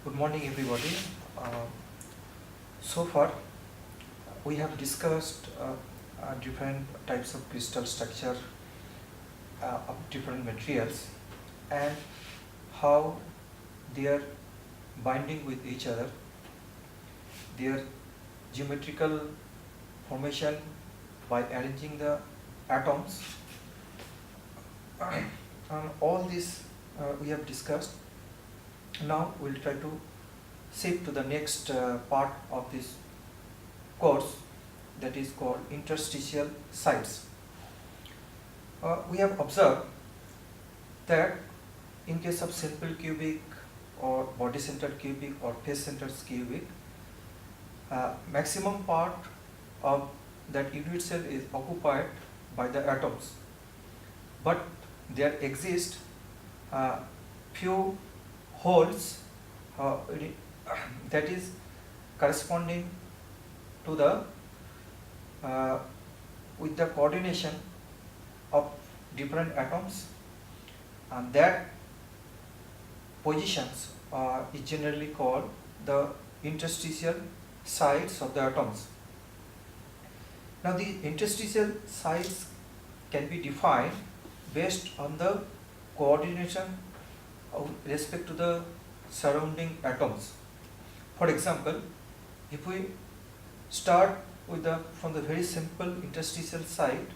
Good morning, everybody. Uh, so far, we have discussed different types of crystal structure of different materials and how they are binding with each other, their geometrical formation by arranging the atoms. And all this we have discussed. Now we'll try to shift to the next part of this course, that is called interstitial sites. We have observed that in case of simple cubic or body centered cubic or face centered cubic, maximum part of that unit cell is occupied by the atoms, but there exist few holes that is corresponding to the with the coordination of different atoms, and that positions is generally called the interstitial sites of the atoms. Now the interstitial sites can be defined based on the coordination with respect to the surrounding atoms. For example, if we start with from the very simple interstitial site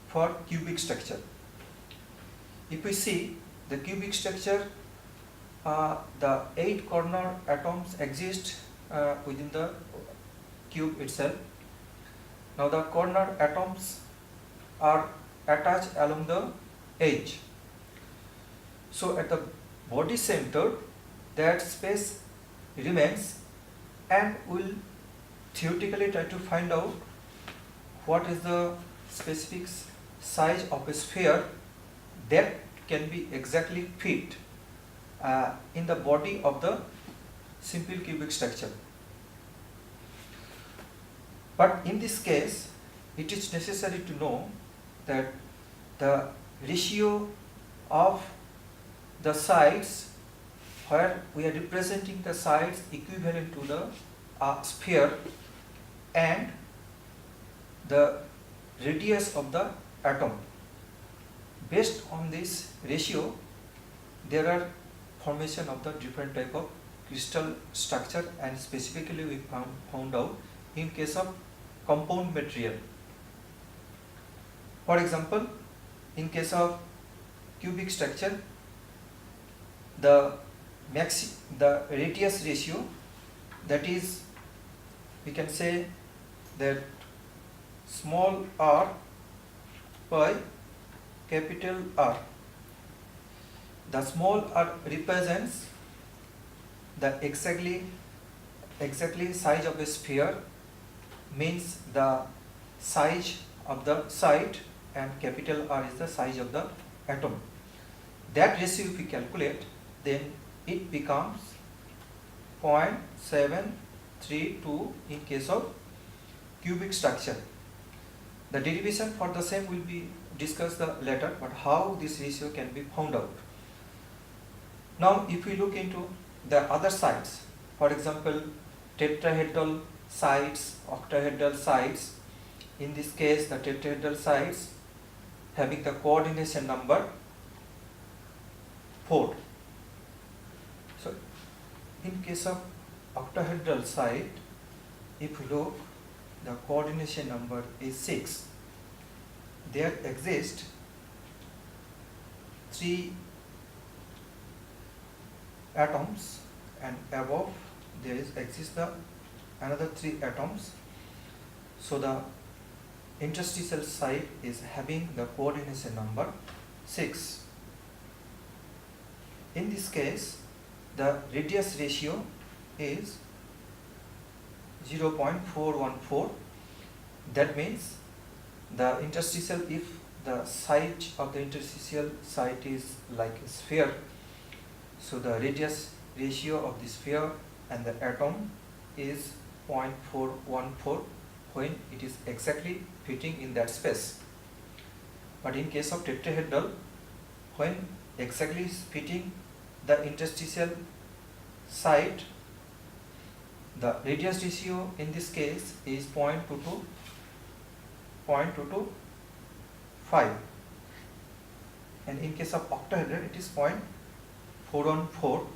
for cubic structure. If we see the cubic structure, the 8 corner atoms exist within the cube itself. Now the corner atoms are attached along the edge. So at the body center, that space remains, and we'll theoretically try to find out what is the specific size of a sphere that can be exactly fit in the body of the simple cubic structure. But in this case, it is necessary to know that the ratio of the sides, where we are representing the sides equivalent to the sphere, and the radius of the atom. Based on this ratio, there are formation of the different type of crystal structure, and specifically we found out in case of compound material. For example, in case of cubic structure, the radius ratio, that is, we can say that small r by capital R. The small r represents the exactly size of a sphere, means the size of the site, and capital R is the size of the atom. That ratio if we calculate, then it becomes 0.732 in case of cubic structure. The derivation for the same will be discussed later, but how this ratio can be found out. Now if we look into the other sides, for example tetrahedral sides, octahedral sides, in this case the tetrahedral sides having the coordination number 4. So in case of octahedral side, if you look, the coordination number is 6. There exist 3 atoms, and above there exists the another 3 atoms. So the interstitial site is having the coordination number 6. In this case, the radius ratio is 0.414. That means the interstitial, if the site of the interstitial site is like a sphere, so the radius ratio of the sphere and the atom is 0.414 when it is exactly fitting in that space. But in case of tetrahedral, when exactly fitting the interstitial side, the radius ratio in this case is 0.225, and in case of octahedral it is 0.414.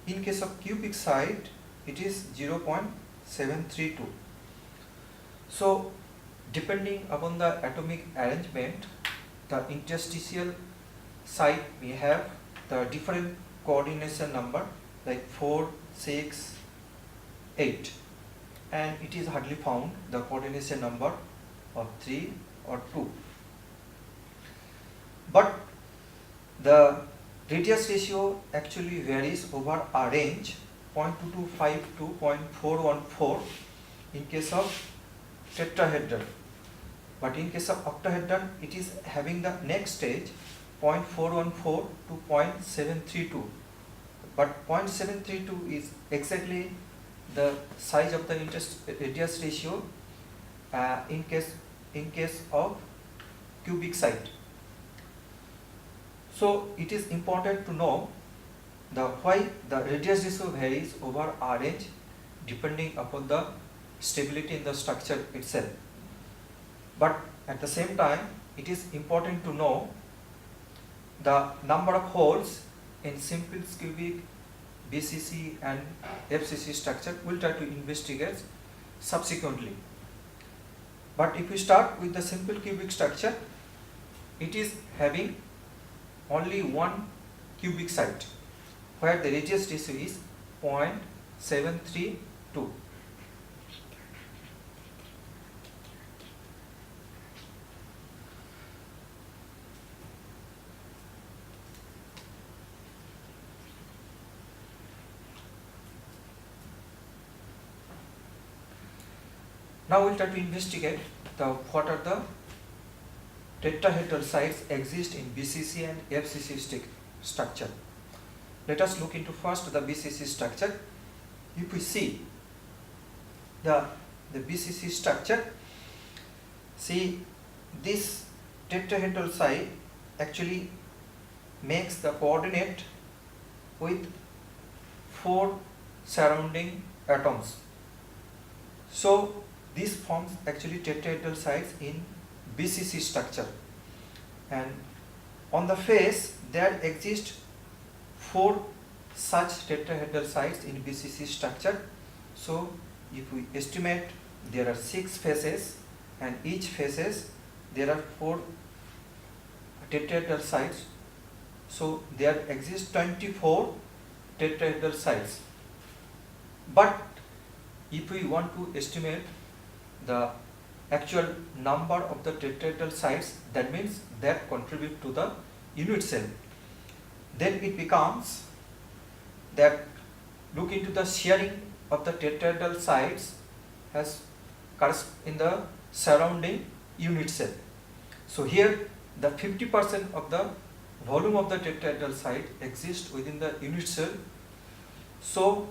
In case of cubic side it is 0.732. So depending upon the atomic arrangement, the interstitial site may have the different coordination number like 4, 6, 8, and it is hardly found the coordination number of 3 or 2. But the radius ratio actually varies over a range 0.225 to 0.414 in case of tetrahedral, but in case of octahedral it is having the next stage 0.414 to 0.732, but 0.732 is exactly the size of the radius ratio in case of cubic site. So it is important to know why the radius ratio varies over a range depending upon the stability in the structure itself. But at the same time, it is important to know the number of holes in simple cubic, BCC and FCC structure. We will try to investigate subsequently. But if we start with the simple cubic structure, it is having only one cubic site where the radius ratio is 0.732. Now we will try to investigate what are the tetrahedral sites exist in BCC and FCC structure. Let us look into first the BCC structure. If we see the BCC structure, see this tetrahedral site actually makes the coordinate with 4 surrounding atoms. So this forms actually tetrahedral sites in BCC structure, and on the face there exist 4 such tetrahedral sites in BCC structure. So if we estimate, there are 6 faces, and each faces there are 4 tetrahedral sites. So there exist 24 tetrahedral sites. But if we want to estimate the actual number of the tetrahedral sites, that means that contribute to the unit cell, then it becomes that look into the sharing of the tetrahedral sites as in the surrounding unit cell. So here the 50% of the volume of the tetrahedral site exists within the unit cell. So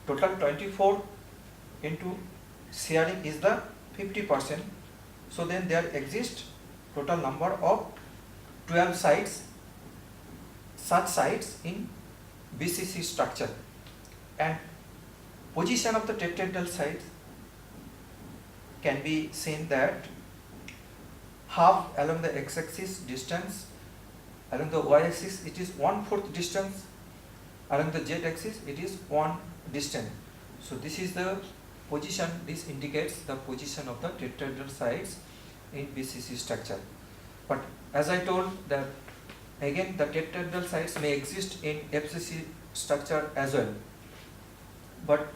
total 24 into sharing is the 50%. So then there exists total number of 12 sites, such sites in BCC structure, and position of the tetrahedral sites can be seen that half along the x-axis distance, along the y-axis it is 1/4 distance, along the z-axis it is 1 distance. So this is the position, this indicates the position of the tetrahedral sites in BCC structure. But as I told that again the tetrahedral sites may exist in FCC structure as well, but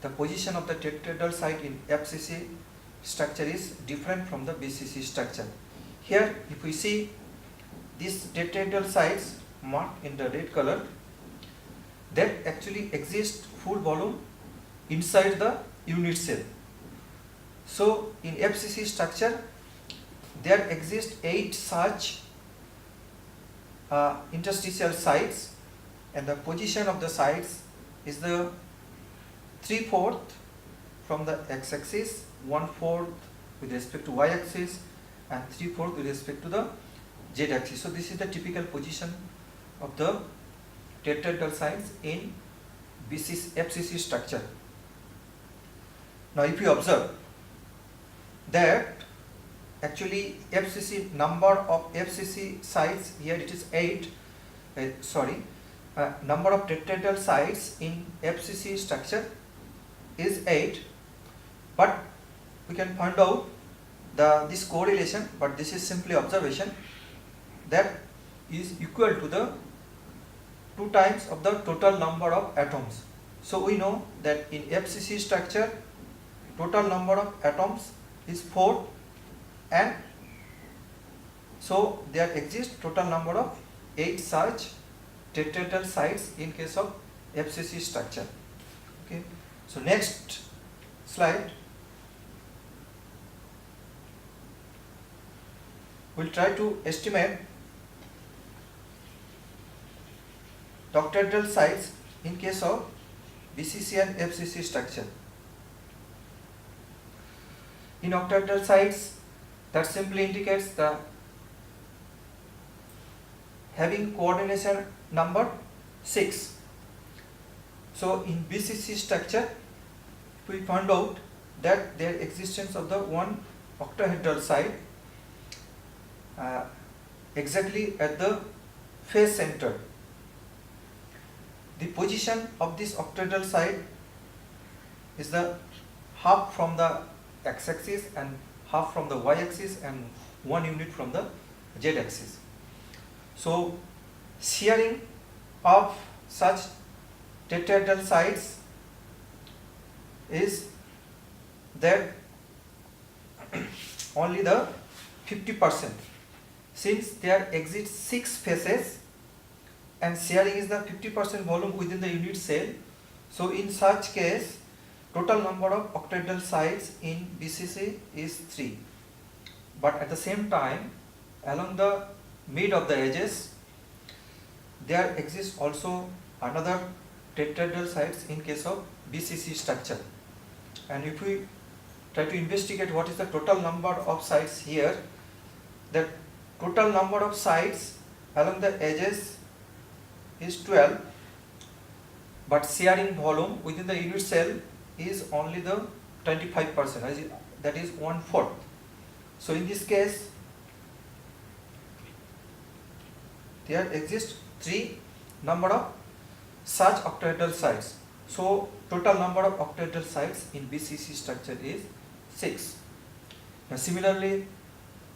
the position of the tetrahedral site in FCC structure is different from the BCC structure. Here if we see these tetrahedral sites marked in the red color, that actually exists full volume inside the unit cell. So in FCC structure there exist 8 such interstitial sites, and the position of the sites is the 3/4 from the x-axis, 1/4 with respect to y-axis, and 3/4 with respect to the z-axis. So this is the typical position of the tetrahedral sites in FCC structure. Now if you observe that actually number of FCC sites here, it is 8, number of tetrahedral sites in FCC structure is 8, but we can find out this correlation, but this is simply observation, that is equal to the 2 times of the total number of atoms. So we know that in FCC structure total number of atoms is 4, and so there exists total number of 8 such tetrahedral sites in case of FCC structure. Okay, so next slide we'll try to estimate the octahedral sites in case of BCC and FCC structure. In octahedral sites, that simply indicates the having coordination number 6. So in BCC structure we found out that there existence of the one octahedral site exactly at the face center. The position of this octahedral site is the half from the x-axis and half from the y-axis and 1 unit from the z-axis. So shearing of such tetrahedral sites is that only the 50%, since there exist 6 faces and shearing is the 50% volume within the unit cell. So in such case total number of octahedral sites in BCC is 3, but at the same time along the mid of the edges there exists also another tetrahedral sites in case of BCC structure. And if we try to investigate what is the total number of sites here, the total number of sites along the edges is 12, but shearing volume within the unit cell is only the 25%, that is 1/4. So in this case there exists 3 number of such octahedral sites. So total number of octahedral sites in BCC structure is 6. Now similarly,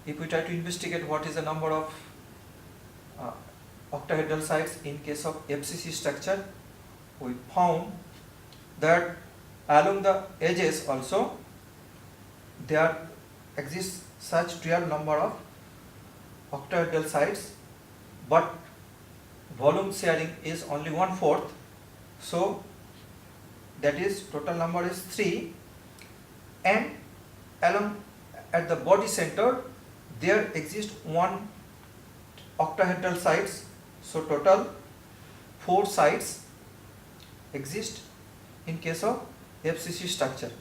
if we try to investigate what is the number of octahedral sites in case of FCC structure, we found that along the edges also there exists such 12 number of octahedral sites, but volume sharing is only 1/4. So that is total number is 3, and along at the body center there exists 1 octahedral sites. So total 4 sites exist in case of FCC structure.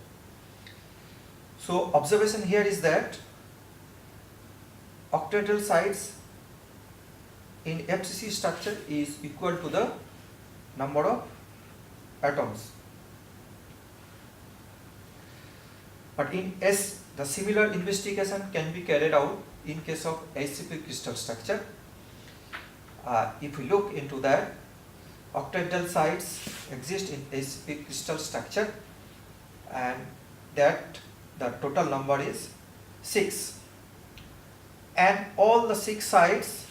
So observation here is that octahedral sites in FCC structure is equal to the number of atoms. But in S, the similar investigation can be carried out in case of HCP crystal structure. If we look into that, octahedral sites exist in HCP crystal structure, and that the total number is 6, and all the 6 sites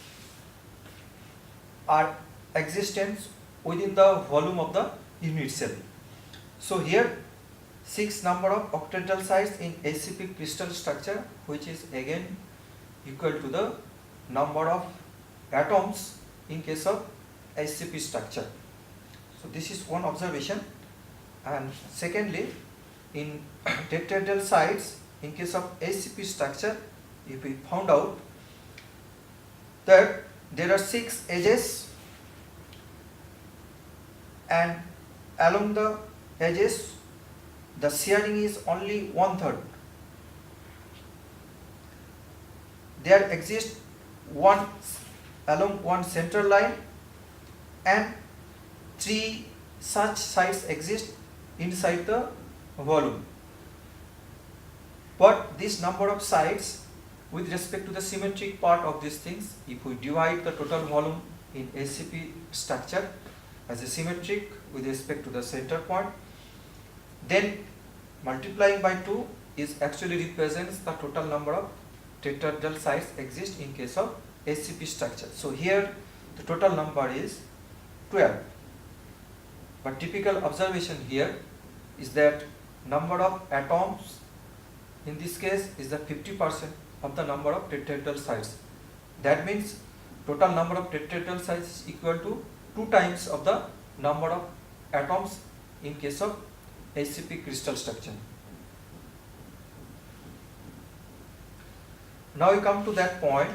are existence within the volume of the unit cell. So here 6 number of octahedral sites in HCP crystal structure, which is again equal to the number of atoms in case of HCP structure. So this is one observation. And secondly, in tetrahedral sites in case of HCP structure, if we found out that there are 6 edges, and along the edges the shearing is only 1/3. There exists one along one central line and 3 such sites exist inside the volume. But this number of sites with respect to the symmetric part of these things, if we divide the total volume in SCP structure as a symmetric with respect to the center point, then multiplying by 2 is actually represents the total number of tetrahedral sites exist in case of SCP structure. So here the total number is 12. But typical observation here is that number of atoms in this case is the 50% of the number of tetrahedral sites. That means total number of tetrahedral sites is equal to 2 times of the number of atoms in case of SCP crystal structure. Now we come to that point,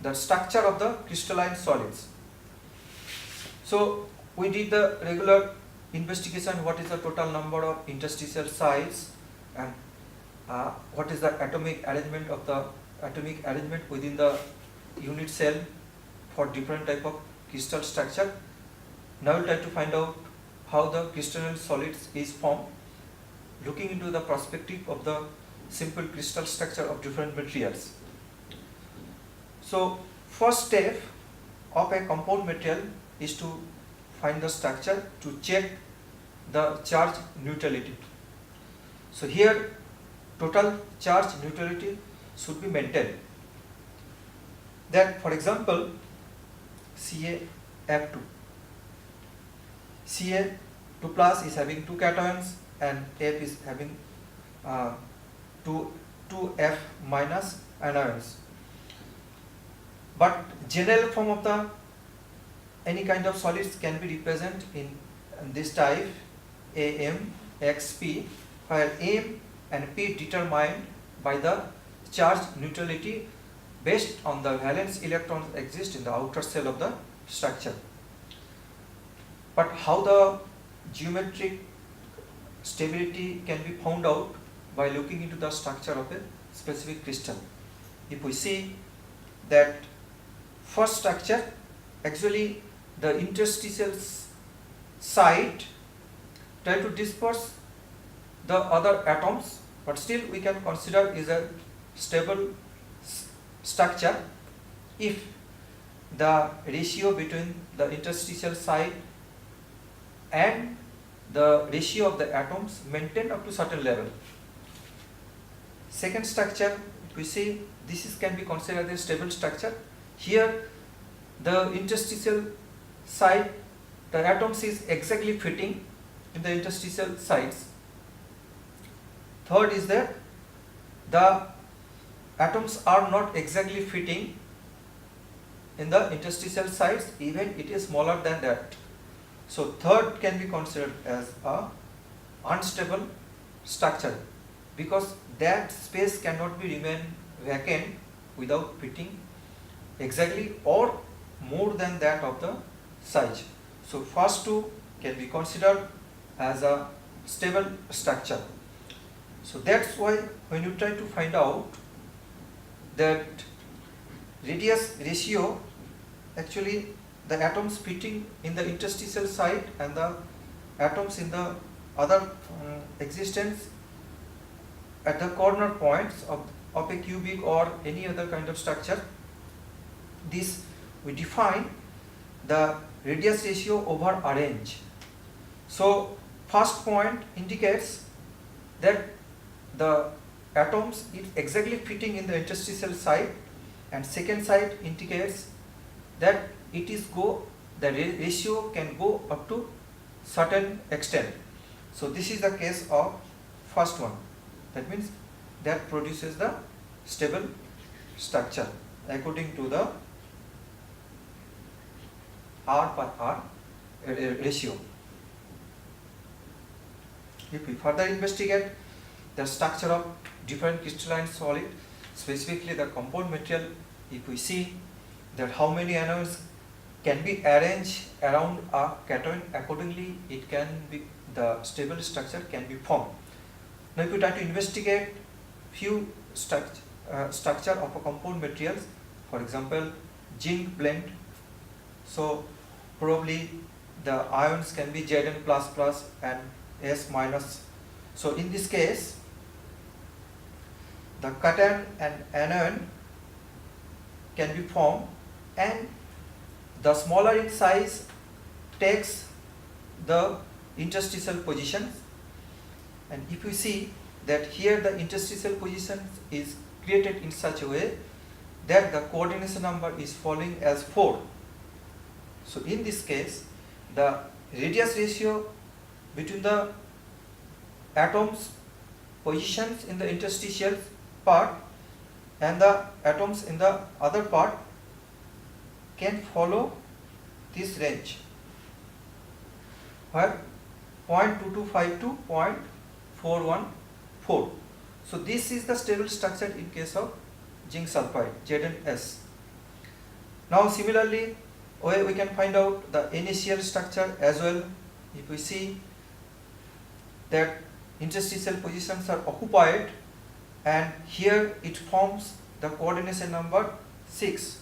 the structure of the crystalline solids. So we did the regular investigation, what is the total number of interstitial sites and what is the atomic arrangement within the unit cell for different type of crystal structure. Now we'll try to find out how the crystalline solids is formed, looking into the perspective of the simple crystal structure of different materials. So first step of a compound material is to find the structure to check the charge neutrality. So here total charge neutrality should be maintained. That for example CaF2. Ca2 plus is having 2 cations and F is having 2F minus anions. But general form of the any kind of solids can be represented in this type AmXp, where M and P determined by the charge neutrality based on the valence electrons exist in the outer shell of the structure. But how the geometric stability can be found out by looking into the structure of a specific crystal. If we see that first structure, actually the interstitial site try to disperse the other atoms, but still we can consider is a stable structure if the ratio between the interstitial site and the ratio of the atoms maintained up to certain level. Second structure, we see this is can be considered as a stable structure. Here the interstitial site, the atoms is exactly fitting in the interstitial sites. Third is that the atoms are not exactly fitting in the interstitial sites, even it is smaller than that. So third can be considered as a unstable structure, because that space cannot be remain vacant without fitting exactly or more than that of the size. So first two can be considered as a stable structure. So that's why when you try to find out that radius ratio, actually the atoms fitting in the interstitial site and the atoms in the other existence at the corner points of a cubic or any other kind of structure, this we define the radius ratio over a range. So first point indicates that the atoms is exactly fitting in the interstitial site, and second site indicates that it is the ratio can go up to certain extent. So this is the case of first one. That means that produces the stable structure according to the R per R ratio. If we further investigate the structure of different crystalline solid, specifically the compound material, if we see that how many anions can be arranged around a cation, accordingly it can be the stable structure can be formed. Now if we try to investigate few structure of a compound materials, for example zinc blende, so probably the ions can be Zn plus plus and S minus. So in this case, the cation and anion can be formed, and the smaller in size takes the interstitial positions. And if you see that here the interstitial position is created in such a way that the coordination number is following as 4. So in this case, the radius ratio between the atoms positions in the interstitial part and the atoms in the other part can follow this range, where 0.2252 to 0.414. So this is the stable structure in case of zinc sulfide, ZnS. Now similarly, we can find out the initial structure as well. If we see that interstitial positions are occupied, and here it forms the coordination number 6.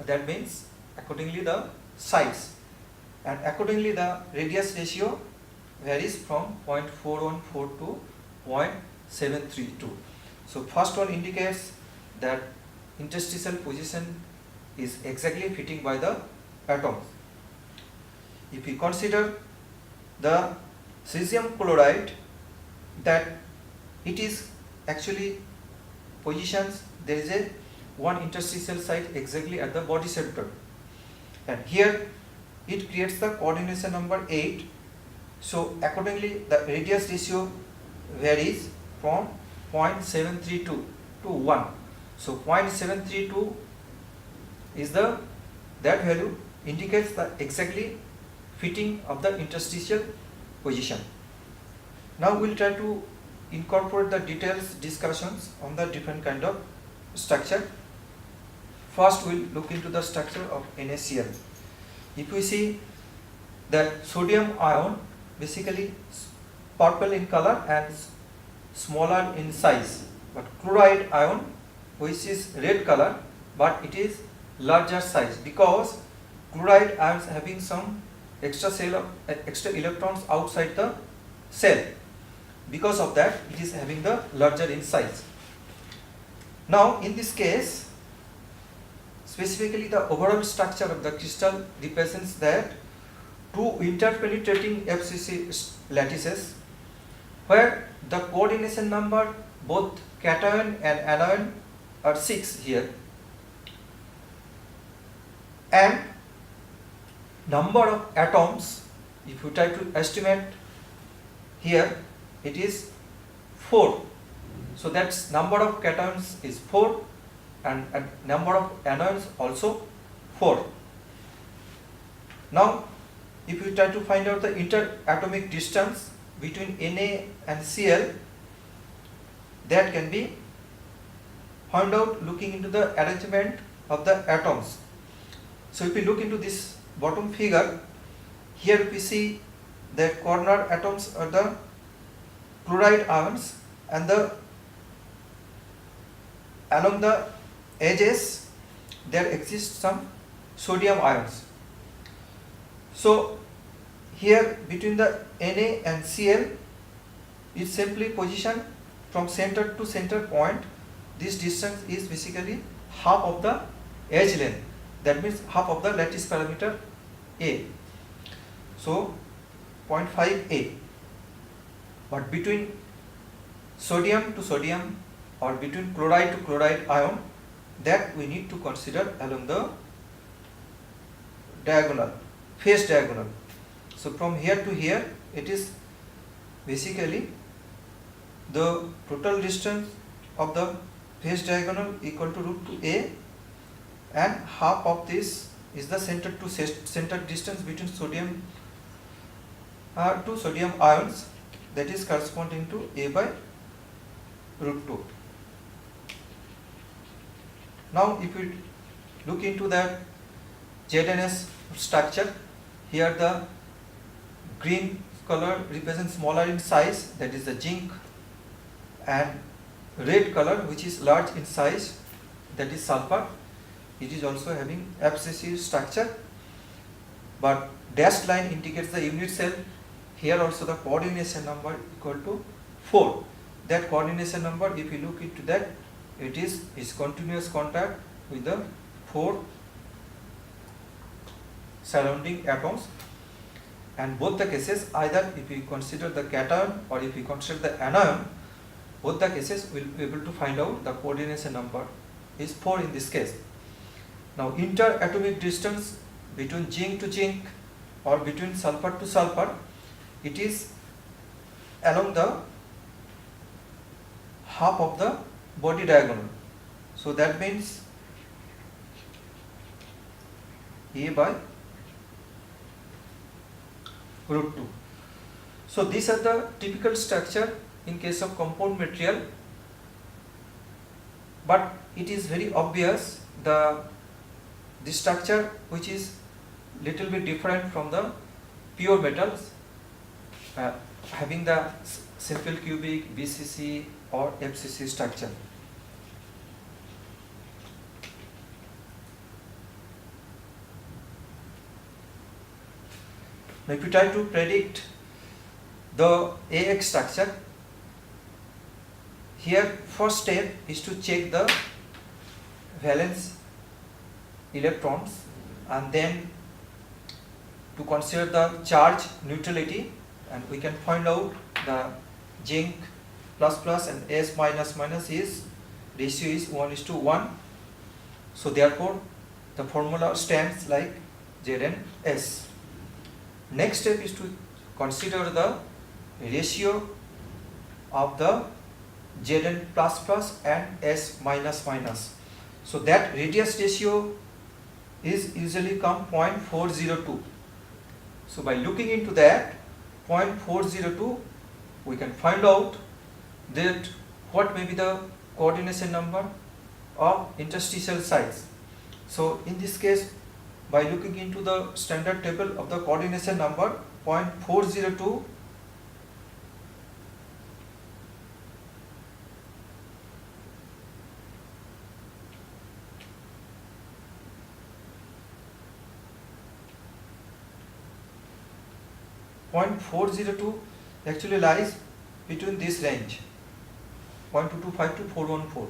That means accordingly the size, and accordingly the radius ratio varies from 0.414 to 0.732. So first one indicates that interstitial position is exactly fitting by the atoms. If we consider the cesium chloride, that it is actually positions, there is a one interstitial site exactly at the body center, and here it creates the coordination number 8. So accordingly the radius ratio varies from 0.732 to 1. So 0.732 is that value indicates the exactly fitting of the interstitial position. Now we will try to incorporate the details discussions on the different kind of structure. First we will look into the structure of NaCl. If we see that sodium ion basically purple in color and smaller in size, but chloride ion which is red color but it is larger size, because chloride ions having some extra electrons outside the cell. Because of that, it is having the larger in size. Now in this case, specifically the overall structure of the crystal represents that two interpenetrating FCC lattices, where the coordination number both cation and anion are 6 here, and number of atoms, if you try to estimate here, it is 4. So that's number of cations is 4, and number of anions also 4. Now if you try to find out the interatomic distance between Na and Cl, that can be found out looking into the arrangement of the atoms. So if we look into this bottom figure, here we see that corner atoms are the chloride ions, and along the edges there exists some sodium ions. So here between the Na and Cl, it simply position from center to center point. This distance is basically half of the edge length, that means half of the lattice parameter A, so 0.5 A. But between sodium to sodium or between chloride to chloride ion, that we need to consider along the diagonal, phase diagonal. So from here to here, it is basically the total distance of the phase diagonal equal to √2a, and half of this is the center to center distance between sodium to sodium ions, that is corresponding to a by √2. Now if we look into that ZnS structure, here the green color represents smaller in size, that is the zinc, and red color which is large in size, that is sulfur. It is also having FCC structure. but dashed line indicates the unit cell. Here also the coordination number equal to 4. That coordination number, if you look into that, it is continuous contact with the 4 surrounding atoms, and both the cases, either if we consider the cation or if we consider the anion, both the cases will be able to find out the coordination number is 4 in this case. Now interatomic distance between zinc to zinc or between sulfur to sulfur, it is along the half of the body diagonal. So that means A by root 2. So these are the typical structure in case of compound material, but it is very obvious the structure which is little bit different from the pure metals, having the simple cubic, BCC or FCC structure. Now if you try to predict the AX structure, here first step is to check the valence electrons, and then to consider the charge neutrality, and we can find out the zinc plus plus and S minus minus is ratio is 1:1. So therefore the formula stands like Zn(S). Next step is to consider the ratio of the Zn plus plus and S minus minus. So that radius ratio is usually come 0.402. So by looking into that 0.402, we can find out that what may be the coordination number of interstitial sites. So in this case, by looking into the standard table of the coordination number 0.402, actually lies between this range 0.225 to 414.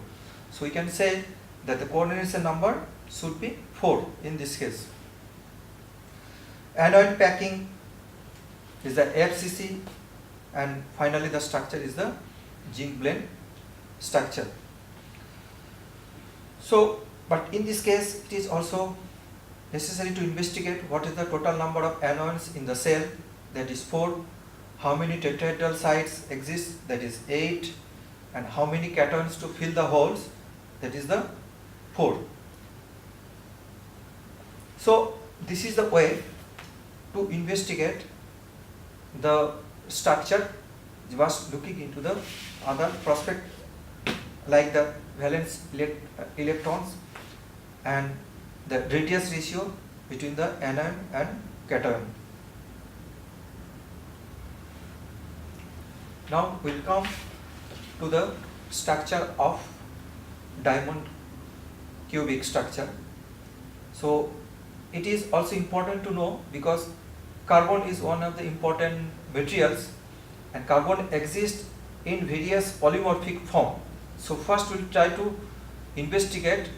So we can say that the coordination number should be 4 in this case. Anion packing is the FCC, and finally the structure is the zinc blende structure. So, but in this case it is also necessary to investigate what is the total number of anions in the cell, that is 4, how many tetrahedral sites exist, that is 8, and how many cations to fill the holes, that is the 4. So this is the way to investigate the structure, just looking into the other prospect like the valence electrons and the radius ratio between the anion and cation. Now we will come to the structure of diamond cubic structure. So it is also important to know, because carbon is one of the important materials and carbon exists in various polymorphic form. So first we will try to investigate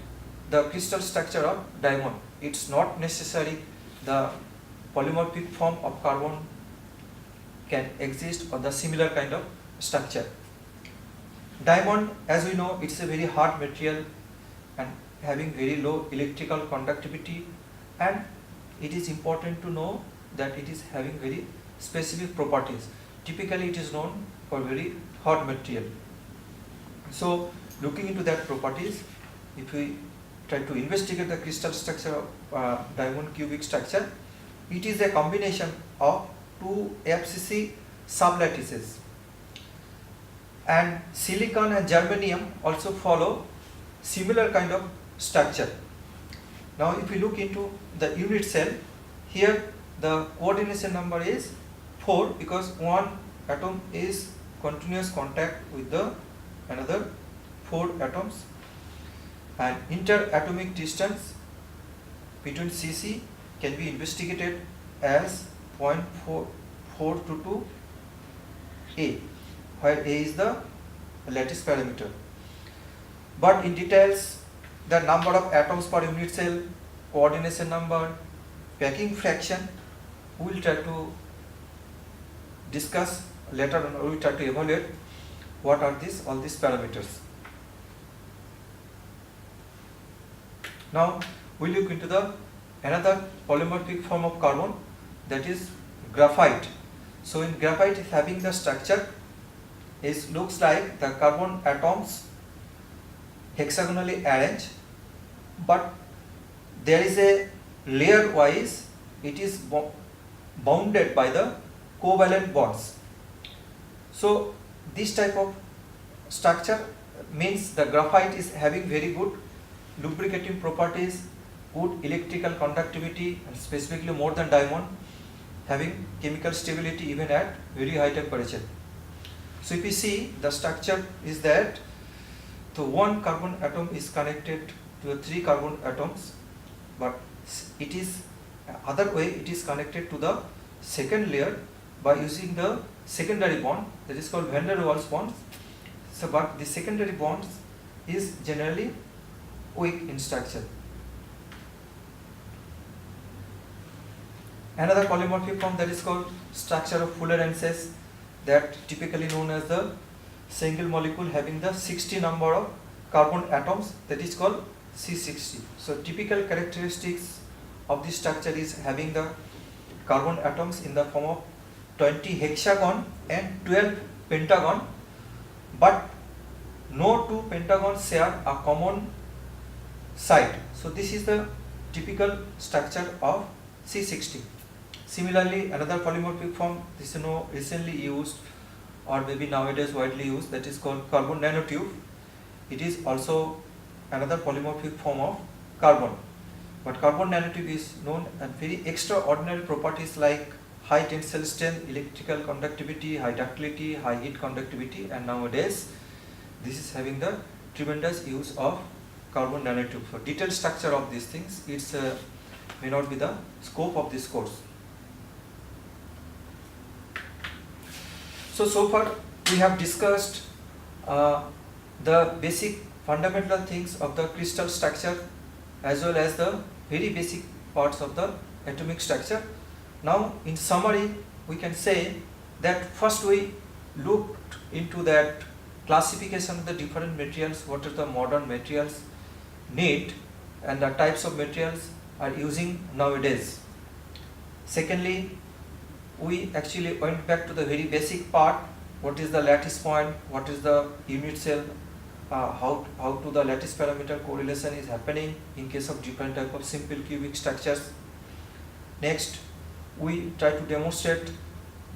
the crystal structure of diamond. It's not necessary the polymorphic form of carbon can exist or the similar kind of structure. Diamond, as we know, it's a very hard material and having very low electrical conductivity, and it is important to know that it is having very specific properties. Typically it is known for very hot material. So looking into that properties, if we try to investigate the crystal structure of diamond cubic structure, it is a combination of two FCC sublattices, and silicon and germanium also follow similar kind of structure. Now if we look into the unit cell, here the coordination number is 4 because one atom is continuous contact with the another 4 atoms, and interatomic distance between CC can be investigated as 0.422 A, where A is the lattice parameter. But in details, the number of atoms per unit cell, coordination number, packing fraction, we will try to discuss later on. We will try to evaluate what are all these parameters. Now we look into another polymorphic form of carbon, that is graphite. So in graphite, having the structure looks like the carbon atoms hexagonally arranged, but there is a layer wise, it is bounded by the covalent bonds. So this type of structure means the graphite is having very good lubricating properties, good electrical conductivity, and specifically more than diamond, having chemical stability even at very high temperature. So if you see, the structure is that the one carbon atom is connected to the 3 carbon atoms, but it is other way, it is connected to the second layer by using the secondary bond, that is called van der Waals bonds. So but the secondary bonds is generally weak in structure. Another polymorphic form, that is called structure of Fuller-Ansatz, that typically known as the single molecule having the 60 number of carbon atoms, that is called C60. So typical characteristics of this structure is having the carbon atoms in the form of 20 hexagon and 12 pentagon, but no 2 pentagons share a common side. So this is the typical structure of C60. Similarly, another polymorphic form, this is recently used or maybe nowadays widely used, that is called carbon nanotube. It is also another polymorphic form of carbon. But carbon nanotube is known at very extraordinary properties like high tensile strength, electrical conductivity, high ductility, high heat conductivity, and nowadays this is having the tremendous use of carbon nanotube. For detailed structure of these things, it's may not be the scope of this course. So far we have discussed the basic fundamental things of the crystal structure as well as the very basic parts of the atomic structure. Now in summary, we can say that first we looked into that classification of the different materials, what are the modern materials need and the types of materials are using nowadays. Secondly, we actually went back to the very basic part, what is the lattice point, what is the unit cell, how to the lattice parameter correlation is happening in case of different type of simple cubic structures. Next, we try to demonstrate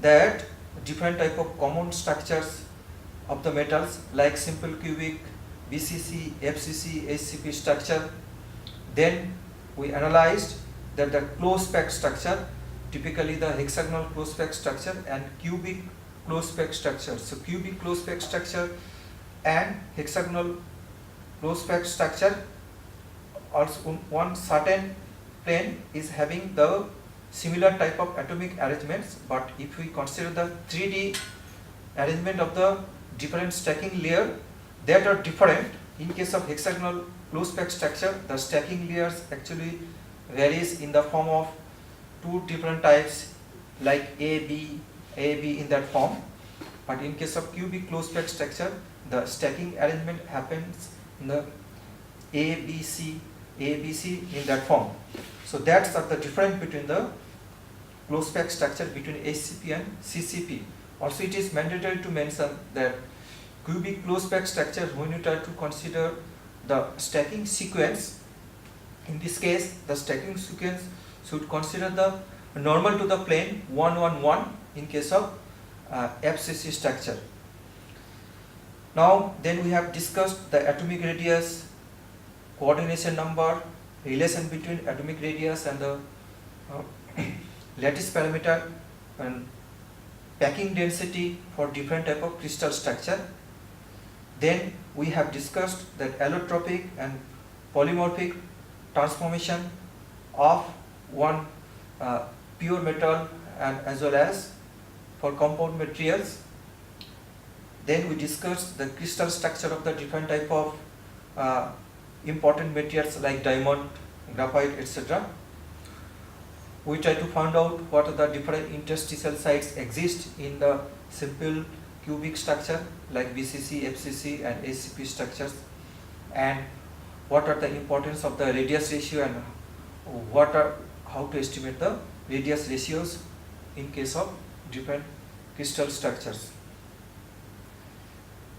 that different type of common structures of the metals like simple cubic, BCC, FCC, HCP structure. Then we analyzed that the close packed structure, typically the hexagonal close packed structure and cubic close packed structure. So cubic close packed structure and hexagonal close packed structure, also one certain plane is having the similar type of atomic arrangements, but if we consider the 3D arrangement of the different stacking layer that are different. In case of hexagonal close packed structure, the stacking layers actually varies in the form of 2 different types like A, B in that form. But in case of cubic close packed structure, the stacking arrangement happens in the A, B, C in that form. So that's the difference between the close packed structure between HCP and CCP. Also, it is mandatory to mention that cubic close packed structure, when you try to consider the stacking sequence, in this case the stacking sequence should consider the normal to the plane 1 1 1 in case of FCC structure. Now then we have discussed the atomic radius, coordination number, relation between atomic radius and the lattice parameter, and packing density for different type of crystal structure. Then we have discussed that allotropic and polymorphic transformation of one pure metal and as well as for compound materials. Then we discussed the crystal structure of the different type of important materials like diamond, graphite, etc. We try to find out what are the different interstitial sites exist in the simple cubic structure like BCC, FCC and ACP structures, and what are the importance of the radius ratio and how to estimate the radius ratios in case of different crystal structures.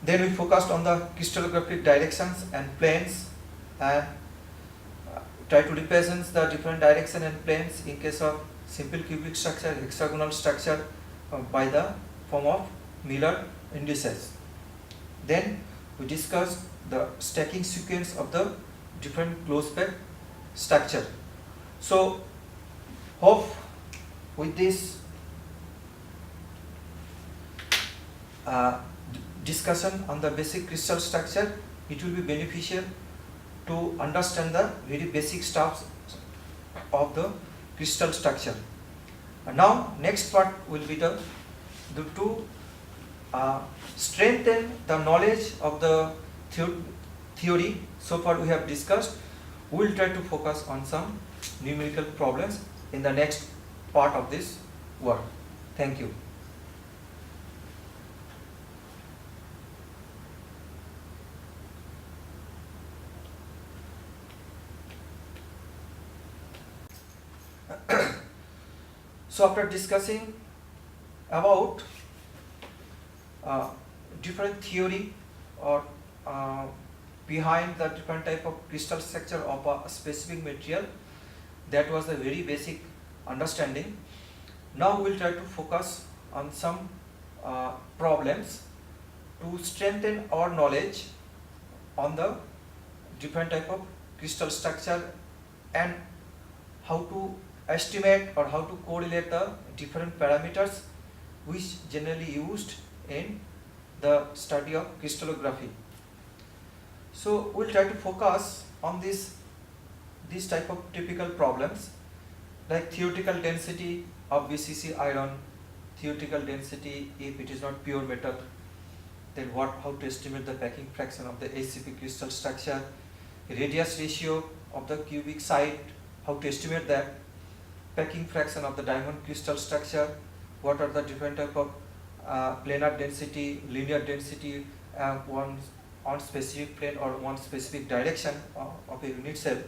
Then we focused on the crystallographic directions and planes and try to represent the different direction and planes in case of simple cubic structure, hexagonal structure by the form of Miller indices. Then we discussed the stacking sequence of the different closed pack structure. So hope with this discussion on the basic crystal structure, it will be beneficial to understand the very basic stuff of the crystal structure. Now next part will be to strengthen the knowledge of the theory. So far we have discussed. We will try to focus on some numerical problems in the next part of this work. Thank you. So after discussing about different theory or behind the different type of crystal structure of a specific material, that was a very basic understanding. Now we will try to focus on some problems to strengthen our knowledge on the different type of crystal structure and how to estimate or how to correlate the different parameters which generally used in the study of crystallography. So we'll try to focus on this type of typical problems like theoretical density of BCC iron, theoretical density if it is not pure metal, then how to estimate the packing fraction of the ACP crystal structure, radius ratio of the cubic site, how to estimate that, packing fraction of the diamond crystal structure, what are the different type of planar density, linear density, one on specific plane or one specific direction of a unit cell,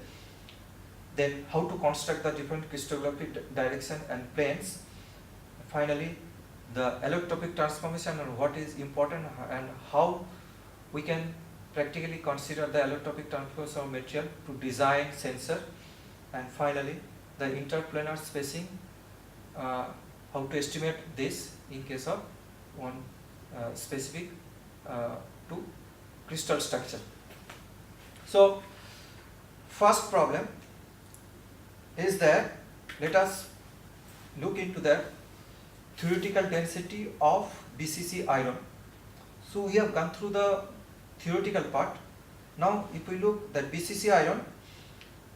then how to construct the different crystallographic direction and planes, finally the allotropic transformation and what is important and how we can practically consider the allotropic transformation of material to design sensor, and finally the interplanar spacing, how to estimate this in case of one specific to crystal structure. So first problem is that let us look into the theoretical density of BCC iron. So we have gone through the theoretical part. Now if we look at BCC iron,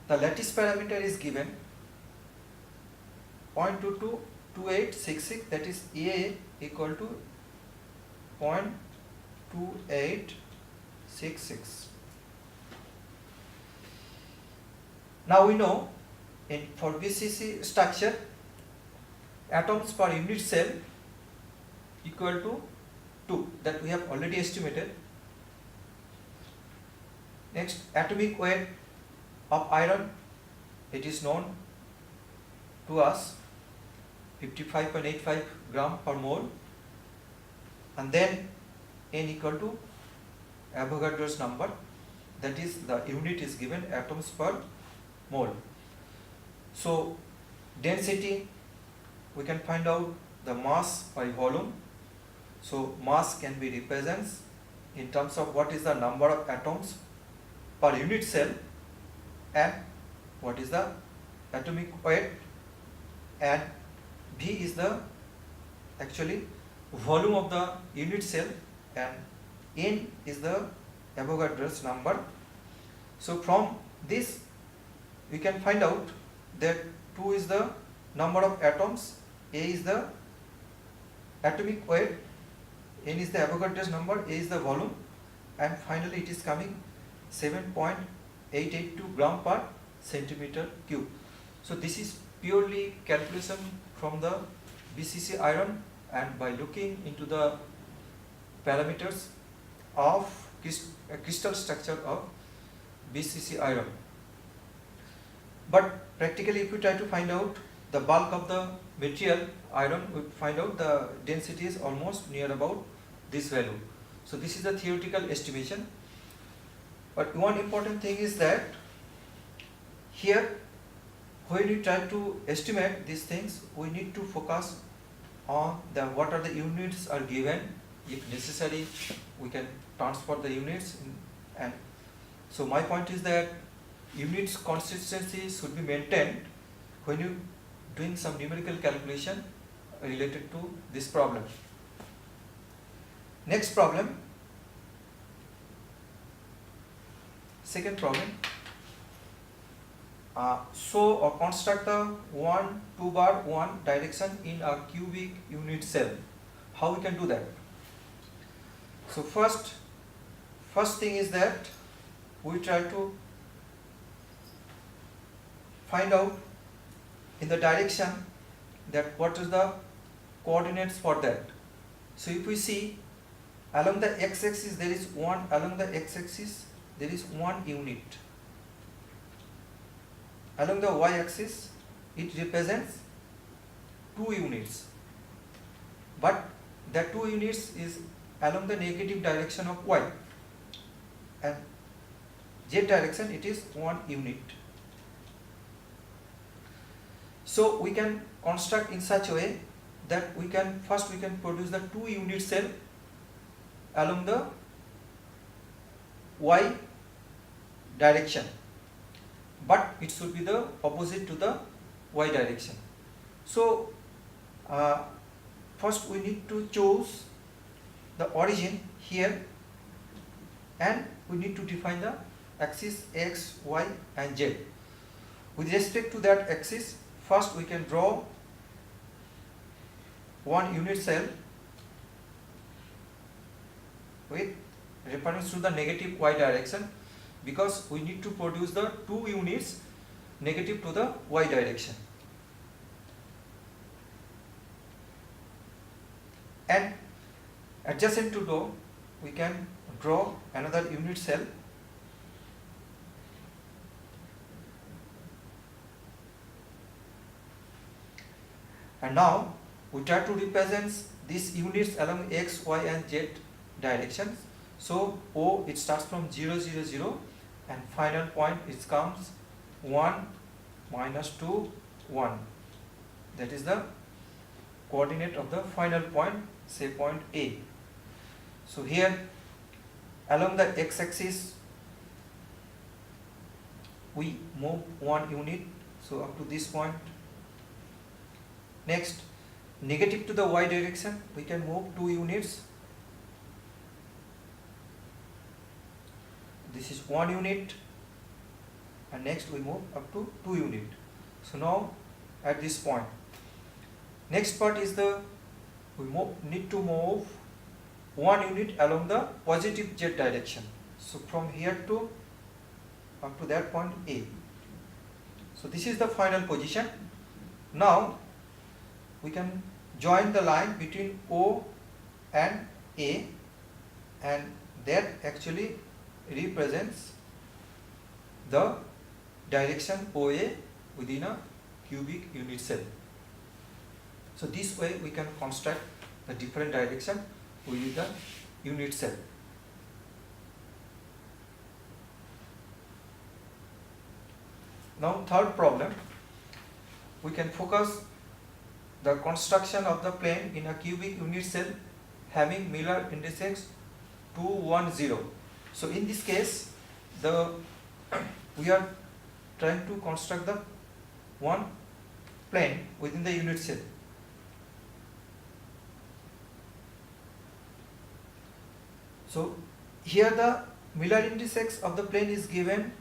the lattice parameter is given 0.222866, that is A equal to 0.2866. Now we know for BCC structure, atoms per unit cell equal to 2, that we have already estimated. Next, atomic weight of iron, it is known to us 55.85 gram per mole, and then N equal to Avogadro's number, that is the unit is given atoms per mole. So density, we can find out the mass by volume. So mass can be represented in terms of what is the number of atoms per unit cell and what is the atomic weight, and V is the actually volume of the unit cell and N is the Avogadro's number. So from this we can find out that 2 is the number of atoms, A is the atomic weight, N is the Avogadro's number, A is the volume, and finally it is coming 7.882 gram per centimeter cube. So this is purely calculation from the BCC iron, and by looking into the parameters of crystal structure of BCC iron. But practically, if we try to find out the bulk of the material iron, we find out the density is almost near about this value. So this is the theoretical estimation. But one important thing is that here, when we try to estimate these things, we need to focus on the what are the units are given. If necessary, we can transfer the units and so my point is that units consistency should be maintained when you doing some numerical calculation related to this problem. Next problem, second problem. Show or construct the 1 2 bar 1 direction in a cubic unit cell. How we can do that? So first thing is that we try to find out in the direction that what is the coordinates for that. So if we see along the x-axis there is one, along the x-axis there is 1 unit. Along the y-axis it represents 2 units, but the 2 units is along the negative direction of y, and z direction it is 1 unit. So we can construct in such a way that we can produce the 2 unit cell along the y direction, but it should be the opposite to the y direction. So first we need to choose the origin here, and we need to define the axis x, y and z. With respect to that axis, first we can draw 1 unit cell with reference to the negative y direction, because we need to produce the 2 units negative to the y direction. And adjacent to draw, we can draw another unit cell and now we try to represent these units along x, y and z directions. So O, it starts from 0 0 0 and final point it comes 1 minus 2 1. That is the coordinate of the final point, say point A. So here along the x-axis we move 1 unit, so up to this point. Next, negative to the y direction we can move 2 units. This is 1 unit, and next we move up to 2 unit. So now at this point, next part is we need to move 1 unit along the positive z direction. So from here to up to that point A. So this is the final position. Now we can join the line between O and A, and that actually represents the direction OA within a cubic unit cell. So this way we can construct the different direction within the unit cell. Now third problem, we can focus the construction of the plane in a cubic unit cell having Miller indices 210. So in this case, we are trying to construct the one plane within the unit cell. So here the Miller indices of the plane is given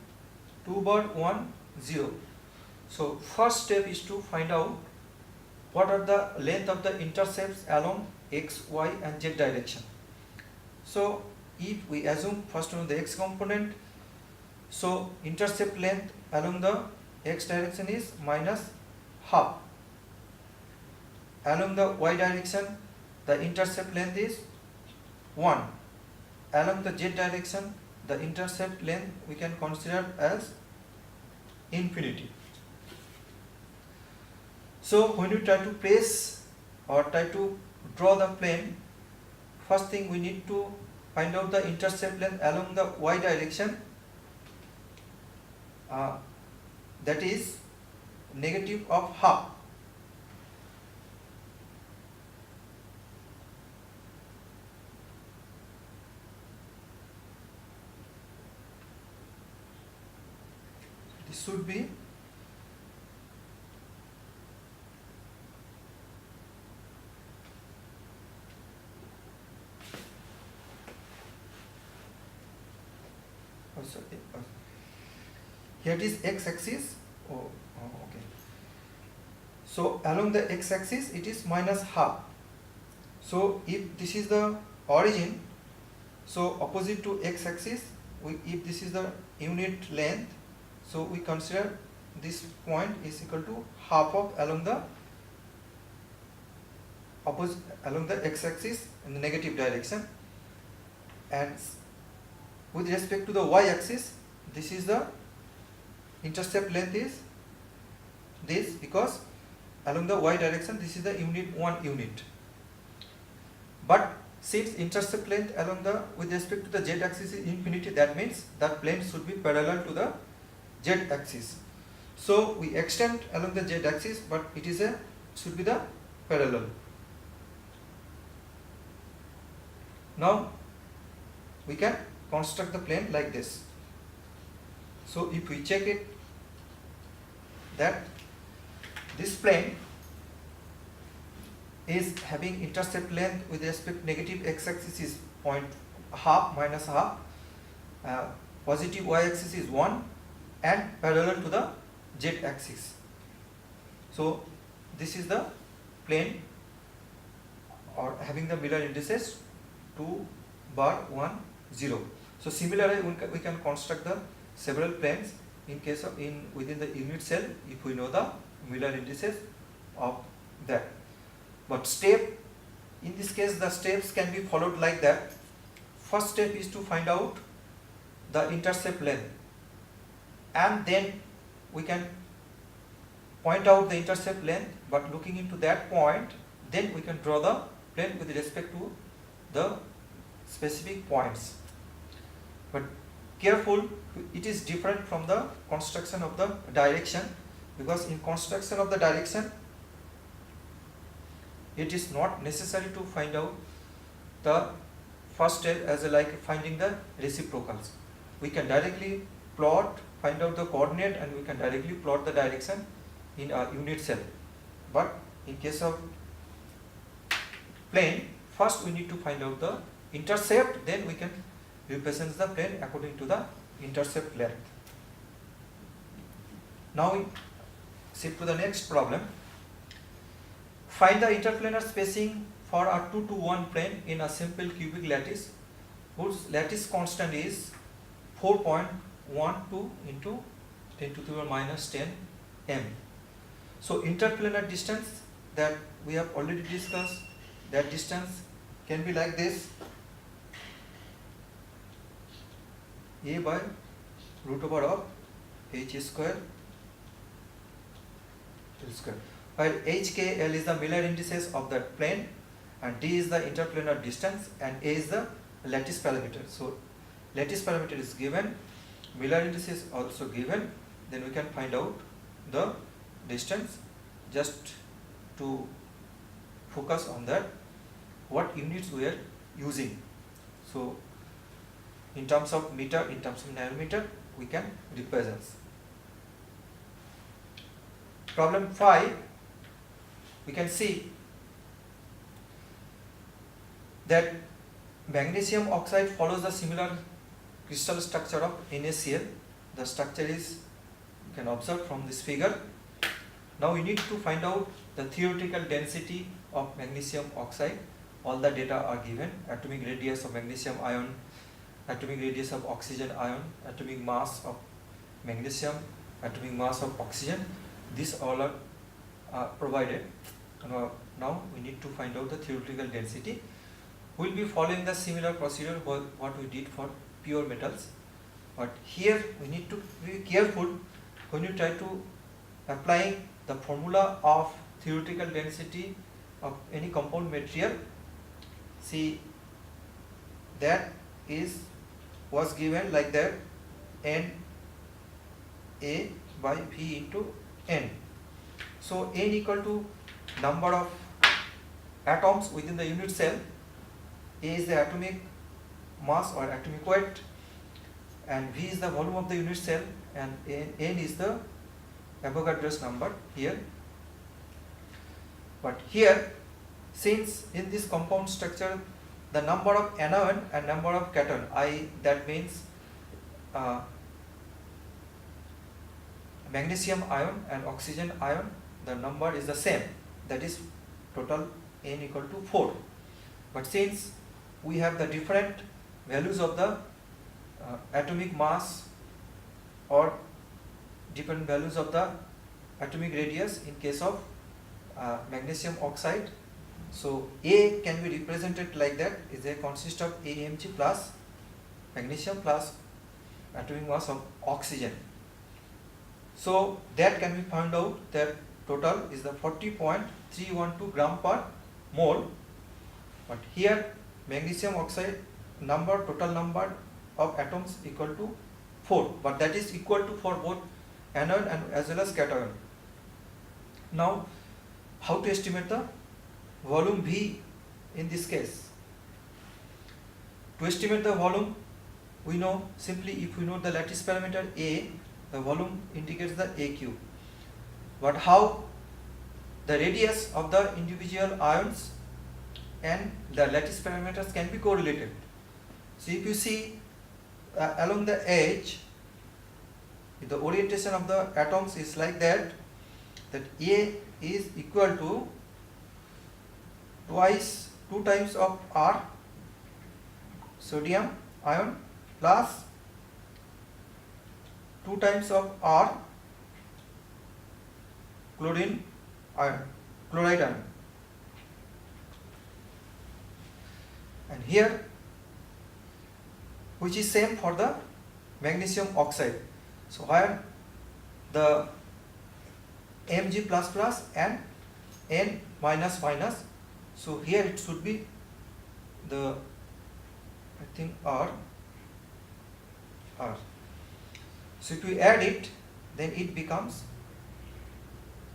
2 bar 1 0. So first step is to find out what are the length of the intercepts along x, y and z direction. So if we assume first on the x component, so intercept length along the x direction is minus half. Along the y direction, the intercept length is 1. Along the z direction, the intercept length we can consider as infinity. So when you try to place or try to draw the plane, first thing we need to find out the intercept length along the y direction, that is negative of half. This should be here it is x-axis. Okay. So along the x-axis it is minus half. So if this is the origin, so opposite to x-axis, if this is the unit length, so we consider this point is equal to half of along the x-axis in the negative direction, and with respect to the y-axis, this is the intercept length is this, because along the y direction this is the unit 1 unit. But since intercept length along the with respect to the z axis is infinity, that means that plane should be parallel to the z axis. So we extend along the z axis, but it is should be the parallel. Now we can construct the plane like this. So if we check it, that this plane is having intercept length with respect to negative x-axis is half minus half, positive y-axis is 1, and parallel to the z-axis. So this is the plane or having the Miller indices 2 bar 1 0. So similarly we can construct the several planes in case of within the unit cell if we know the Miller indices of that. But in this case the steps can be followed like that. First step is to find out the intercept length, and then we can point out the intercept length, but looking into that point, then we can draw the plane with respect to the specific points. But careful, it is different from the construction of the direction, because in construction of the direction it is not necessary to find out the first step as like finding the reciprocals. We can directly find out the coordinate, and we can directly plot the direction in a unit cell. But in case of plane, first we need to find out the intercept, then we can represent the plane according to the intercept length. Now we shift to the next problem. Find the interplanar spacing for a 2 to 1 plane in a simple cubic lattice whose lattice constant is 4.12 into 10 to the power minus 10 m. So interplanar distance that we have already discussed, that distance can be like this: a by root over of h square L square, where h, k, l is the Miller indices of that plane, and d is the interplanar distance, and a is the lattice parameter. So lattice parameter is given, Miller indices also given, then we can find out the distance. Just to focus on that, what units we are using. So in terms of meter, in terms of nanometer, we can represent. Problem 5, we can see that magnesium oxide follows the similar crystal structure of NaCl. The structure is, you can observe from this figure. Now we need to find out the theoretical density of magnesium oxide. All the data are given: atomic radius of magnesium ion, atomic radius of oxygen ion, atomic mass of magnesium, atomic mass of oxygen. These all are provided. Now we need to find out the theoretical density. We will be following the similar procedure what we did for pure metals, but here we need to be careful when you try to apply the formula of theoretical density of any compound material. See, that was given like that: N A by V into N. So N equal to number of atoms within the unit cell, A is the atomic mass or atomic weight, and V is the volume of the unit cell, and N is the Avogadro's number here. But here, since in this compound structure the number of anion and number of cation, that means magnesium ion and oxygen ion, the number is the same, that is total N equal to 4. But since we have the different values of the atomic mass or different values of the atomic radius in case of magnesium oxide, so A can be represented like that: is a consist of AMG plus magnesium plus atomic mass of oxygen. So that can be found out that total is the 40.312 gram per mole. But here magnesium oxide total number of atoms equal to 4, but that is equal to for both anion and as well as cation. Now how to estimate the volume V in this case? To estimate the volume, we know simply if we know the lattice parameter A, the volume indicates the AQ. But how the radius of the individual ions and the lattice parameters can be correlated? So if you see along the edge, the orientation of the atoms is like that A is equal to 2 times of R sodium ion plus 2 times of R chloride ion. And here, which is same for the magnesium oxide. So where the Mg plus plus and N minus minus, so here it should be the R. So if we add it, then it becomes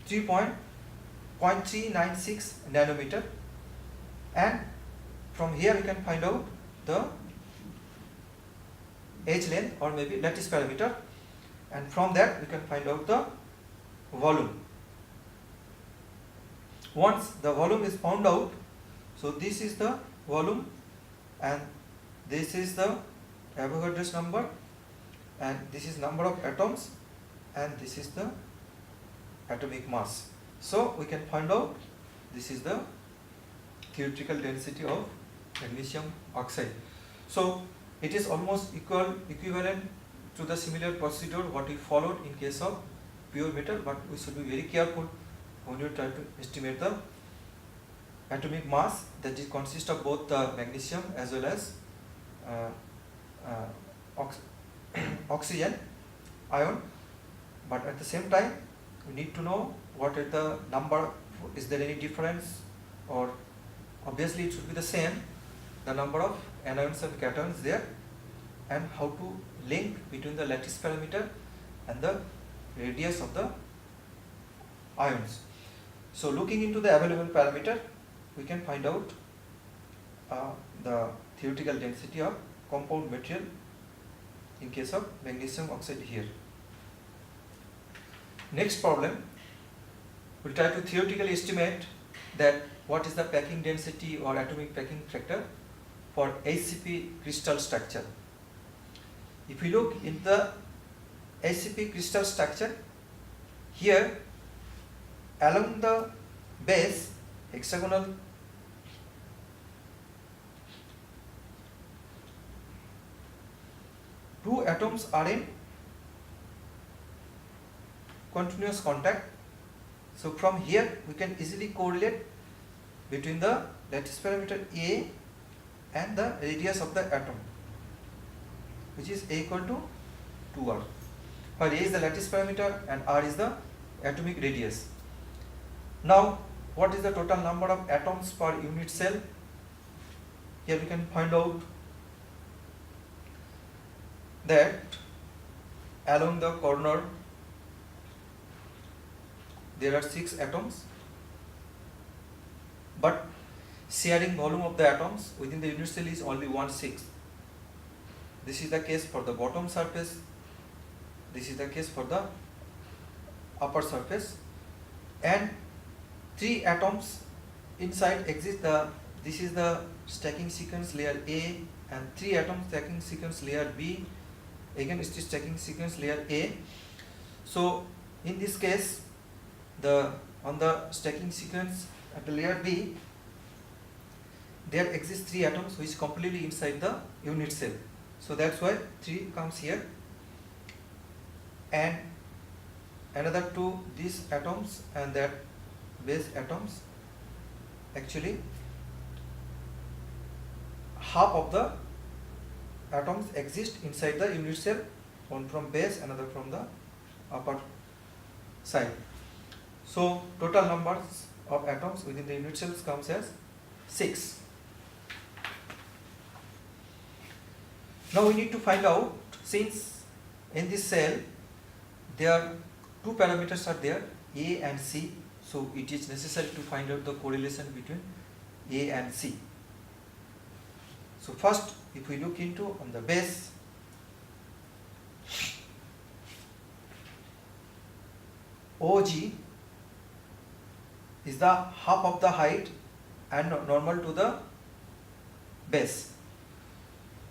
3.396 nanometer, and from here we can find out the edge length or maybe lattice parameter, and from that we can find out the volume. Once the volume is found out, so this is the volume and this is the Avogadro's number and this is number of atoms and this is the atomic mass. So we can find out this is the theoretical density of magnesium oxide. So it is almost equivalent to the similar procedure what we followed in case of pure metal, but we should be very careful when you try to estimate the atomic mass that is consist of both the magnesium as well as oxygen ion. But at the same time we need to know what is the number, is there any difference, or obviously it should be the same, the number of anions and cations there, and how to link between the lattice parameter and the radius of the ions. So looking into the available parameter, we can find out the theoretical density of compound material in case of magnesium oxide here. Next problem, we'll try to theoretically estimate that what is the packing density or atomic packing factor for HCP crystal structure. If we look in the HCP crystal structure, here along the base hexagonal two atoms are in continuous contact. So from here we can easily correlate between the lattice parameter A and the radius of the atom, which is A equal to 2r, where A is the lattice parameter and r is the atomic radius. Now what is the total number of atoms per unit cell? Here we can find out that along the corner there are 6 atoms, but sharing volume of the atoms within the unit cell is only 1/6. This is the case for the bottom surface, this is the case for the upper surface, and 3 atoms inside exist. This is the stacking sequence layer A, and 3 atoms stacking sequence layer B, again it is stacking sequence layer A. So in this case, on the stacking sequence at the layer B, there exist 3 atoms which completely inside the unit cell. So that's why 3 comes here, and another 2 these atoms and that base atoms. Actually half of the atoms exist inside the unit cell, one from base, another from the upper side. So total numbers of atoms within the unit cells comes as 6. Now we need to find out, since in this cell there are 2 parameters are there, A and C, so it is necessary to find out the correlation between A and C. So first, if we look into on the base, OG is the half of the height and normal to the base.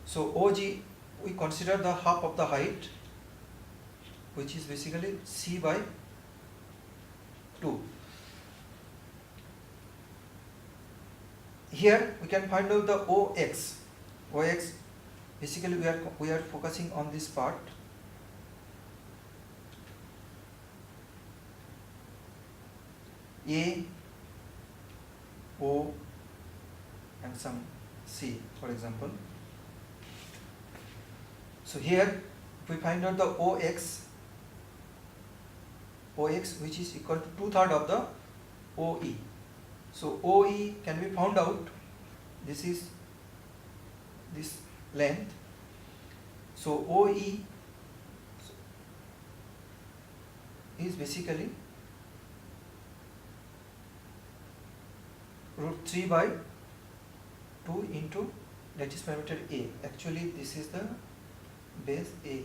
So OG, we consider the half of the height, which is basically C by 2. Here we can find out the OX. OX, basically we are focusing on this part. A, O and some C, for example. So here if we find out the OX which is equal to 2/3 of the OE. So OE can be found out, this is this length. So OE is basically √3 by 2 into lattice parameter A. Actually this is the base A.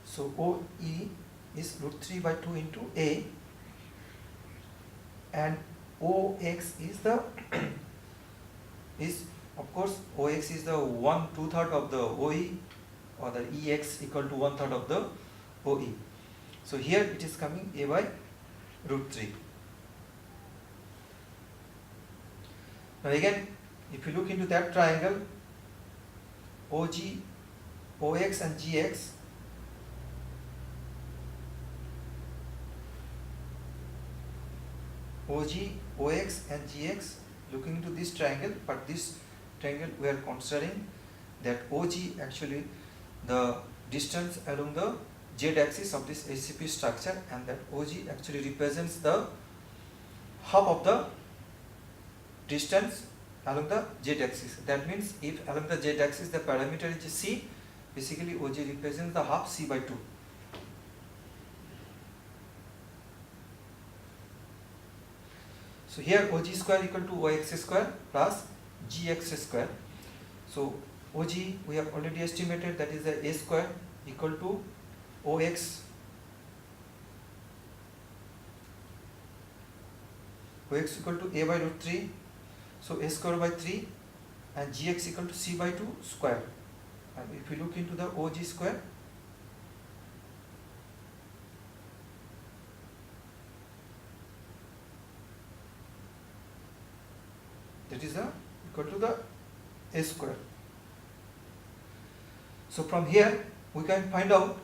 So OE is √3 by 2 into A, and OX is the is of course OX is the 1/2 of the OE, or the EX equal to 1/3 of the OE. So here it is coming A by √3. Now again, if you look into that triangle, OG, OX and GX, OG, OX and GX, looking into this triangle, but this triangle we are considering that OG actually the distance along the Z axis of this HCP structure, and that OG actually represents the half of the distance along the Z axis. That means if along the Z axis the parameter is C, basically OG represents the half C by 2. So here OG square equal to OX square plus GX square. So OG we have already estimated, that is the A square equal to OX equal to A by √3, so A square by 3, and GX equal to C by 2 square. And if we look into the OG square, that is equal to the A square. So from here we can find out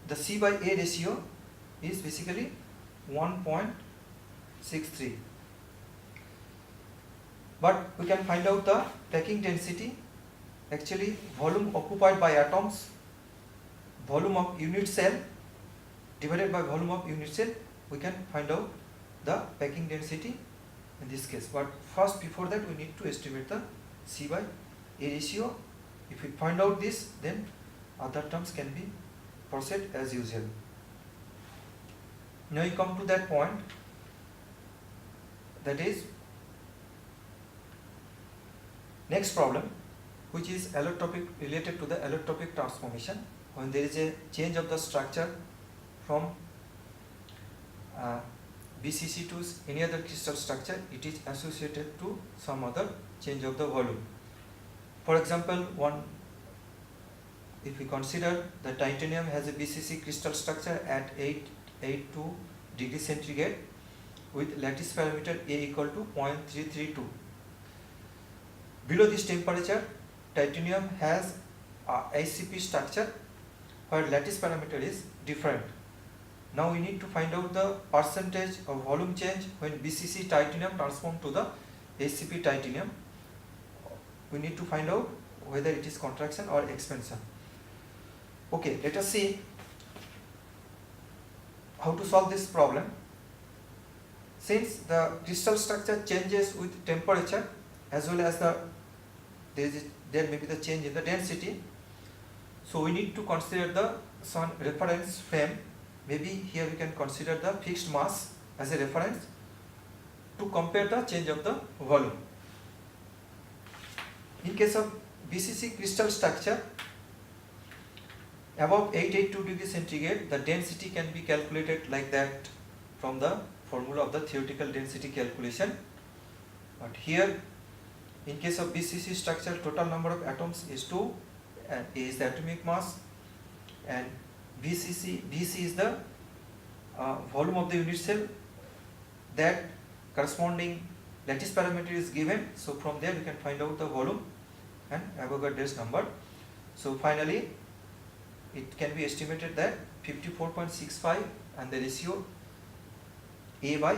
the C by A ratio is basically 1.63. But we can find out the packing density, actually volume occupied by atoms, volume of unit cell divided by volume of unit cell, we can find out the packing density in this case. But first, before that, we need to estimate the C by A ratio. If we find out this, then other terms can be proceed as usual. Now you come to that point, that is next problem, which is allotropic, related to the allotropic transformation. When there is a change of the structure from BCC to any other crystal structure, it is associated to some other change of the volume. For example, if we consider the titanium has a BCC crystal structure at 882 degrees centigrade with lattice parameter A equal to 0.332. Below this temperature, titanium has a ACP structure where lattice parameter is different. Now we need to find out the percentage of volume change when BCC titanium transformed to the ACP titanium. We need to find out whether it is contraction or expansion. Okay, let us see how to solve this problem. Since the crystal structure changes with temperature as well as there may be the change in the density, so we need to consider some reference frame. Maybe here we can consider the fixed mass as a reference to compare the change of the volume. In case of BCC crystal structure above 882 degrees centigrade, the density can be calculated like that from the formula of the theoretical density calculation. But here, in case of BCC structure, total number of atoms is 2, and A is the atomic mass, and BC is the volume of the unit cell. That corresponding lattice parameter is given, so from there we can find out the volume and Avogadro's number. So finally, it can be estimated that 54.65 and the ratio A by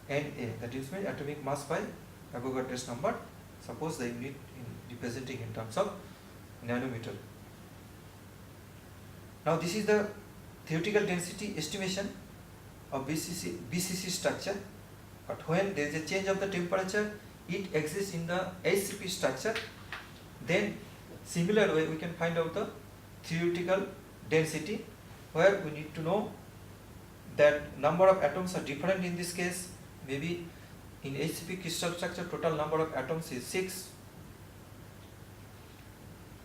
Na, that is mean atomic mass by Avogadro's number. Suppose the unit representing in terms of nanometer. Now this is the theoretical density estimation of BCC structure, but when there is a change of the temperature, it exists in the ACP structure, then similar way we can find out the theoretical density, where we need to know that number of atoms are different in this case. Maybe in ACP crystal structure total number of atoms is 6.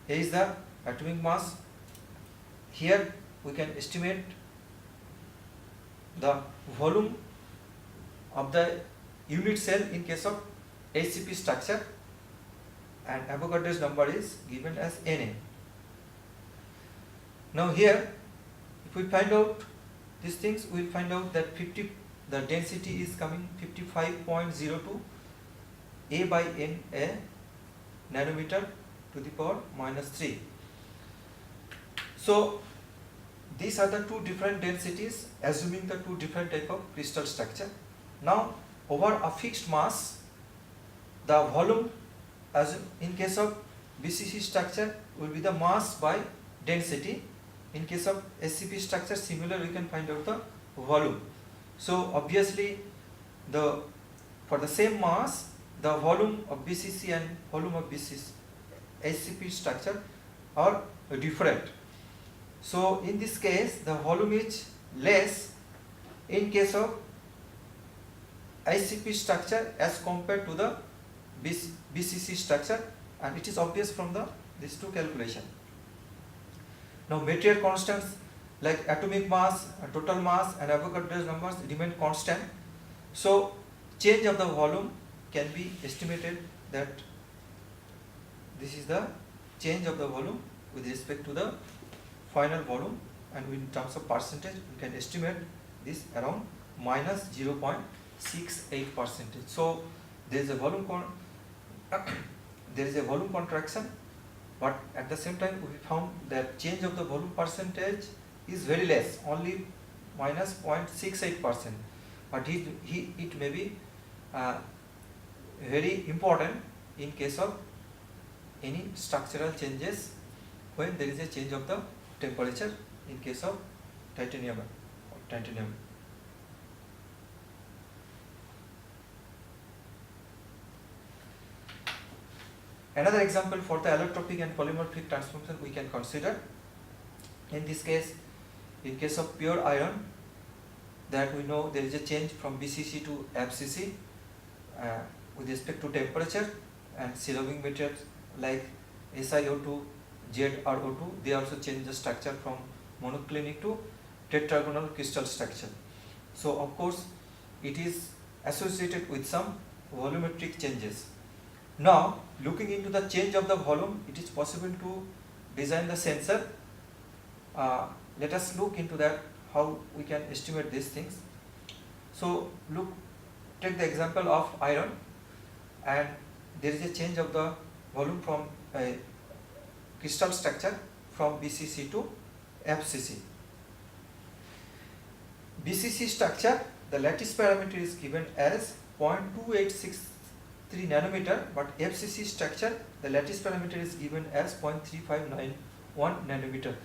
A is the atomic mass. Here we can estimate the volume of the unit cell in case of ACP structure, and Avogadro's number is given as Na. Now here, if we find out these things, we will find out that the density is coming 55.02 A by Na nanometer to the power -3. So these are the two different densities, assuming the two different type of crystal structure. Now over a fixed mass, the volume, as in case of BCC structure, will be the mass by density. In case of SCP structure, similar we can find out the volume. So obviously for the same mass, the volume of BCC and volume of SCP structure are different. So in this case, the volume is less in case of ICP structure as compared to the BCC structure, and it is obvious from these two calculations. Now material constants like atomic mass, total mass and Avogadro's numbers remain constant. So change of the volume can be estimated that this is the change of the volume with respect to the final volume and in terms of percentage we can estimate this around minus 0.68%. So there is a volume there is a volume contraction, but at the same time we found that change of the volume percentage is very less, only minus 0.68%, but it may be very important in case of any structural changes when there is a change of the temperature in case of titanium. Another example for the allotropic and polymorphic transformation we can consider. In this case, in case of pure iron, that we know there is a change from BCC to FCC with respect to temperature, and ceramic materials like SiO2, ZrO2, they also change the structure from monoclinic to tetragonal crystal structure. So of course it is associated with some volumetric changes. Now looking into the change of the volume, it is possible to design the sensor. Let us look into that, how we can estimate these things. So take the example of iron, and there is a change of the volume from a crystal structure from BCC to FCC. BCC structure, the lattice parameter is given as 0.2863 nanometer, but FCC structure, the lattice parameter is given as 0.3591 nanometer.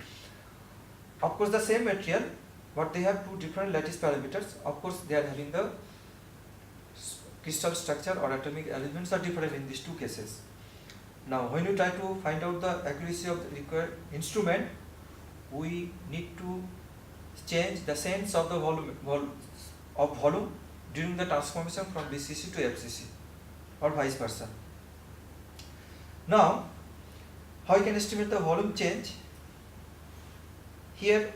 Of course the same material, but they have two different lattice parameters. Of course they are having the crystal structure or atomic elements are different in these two cases. Now when you try to find out the accuracy of the required instrument, we need to change the sense of the volume during the transformation from BCC to FCC or vice versa. Now how you can estimate the volume change? Here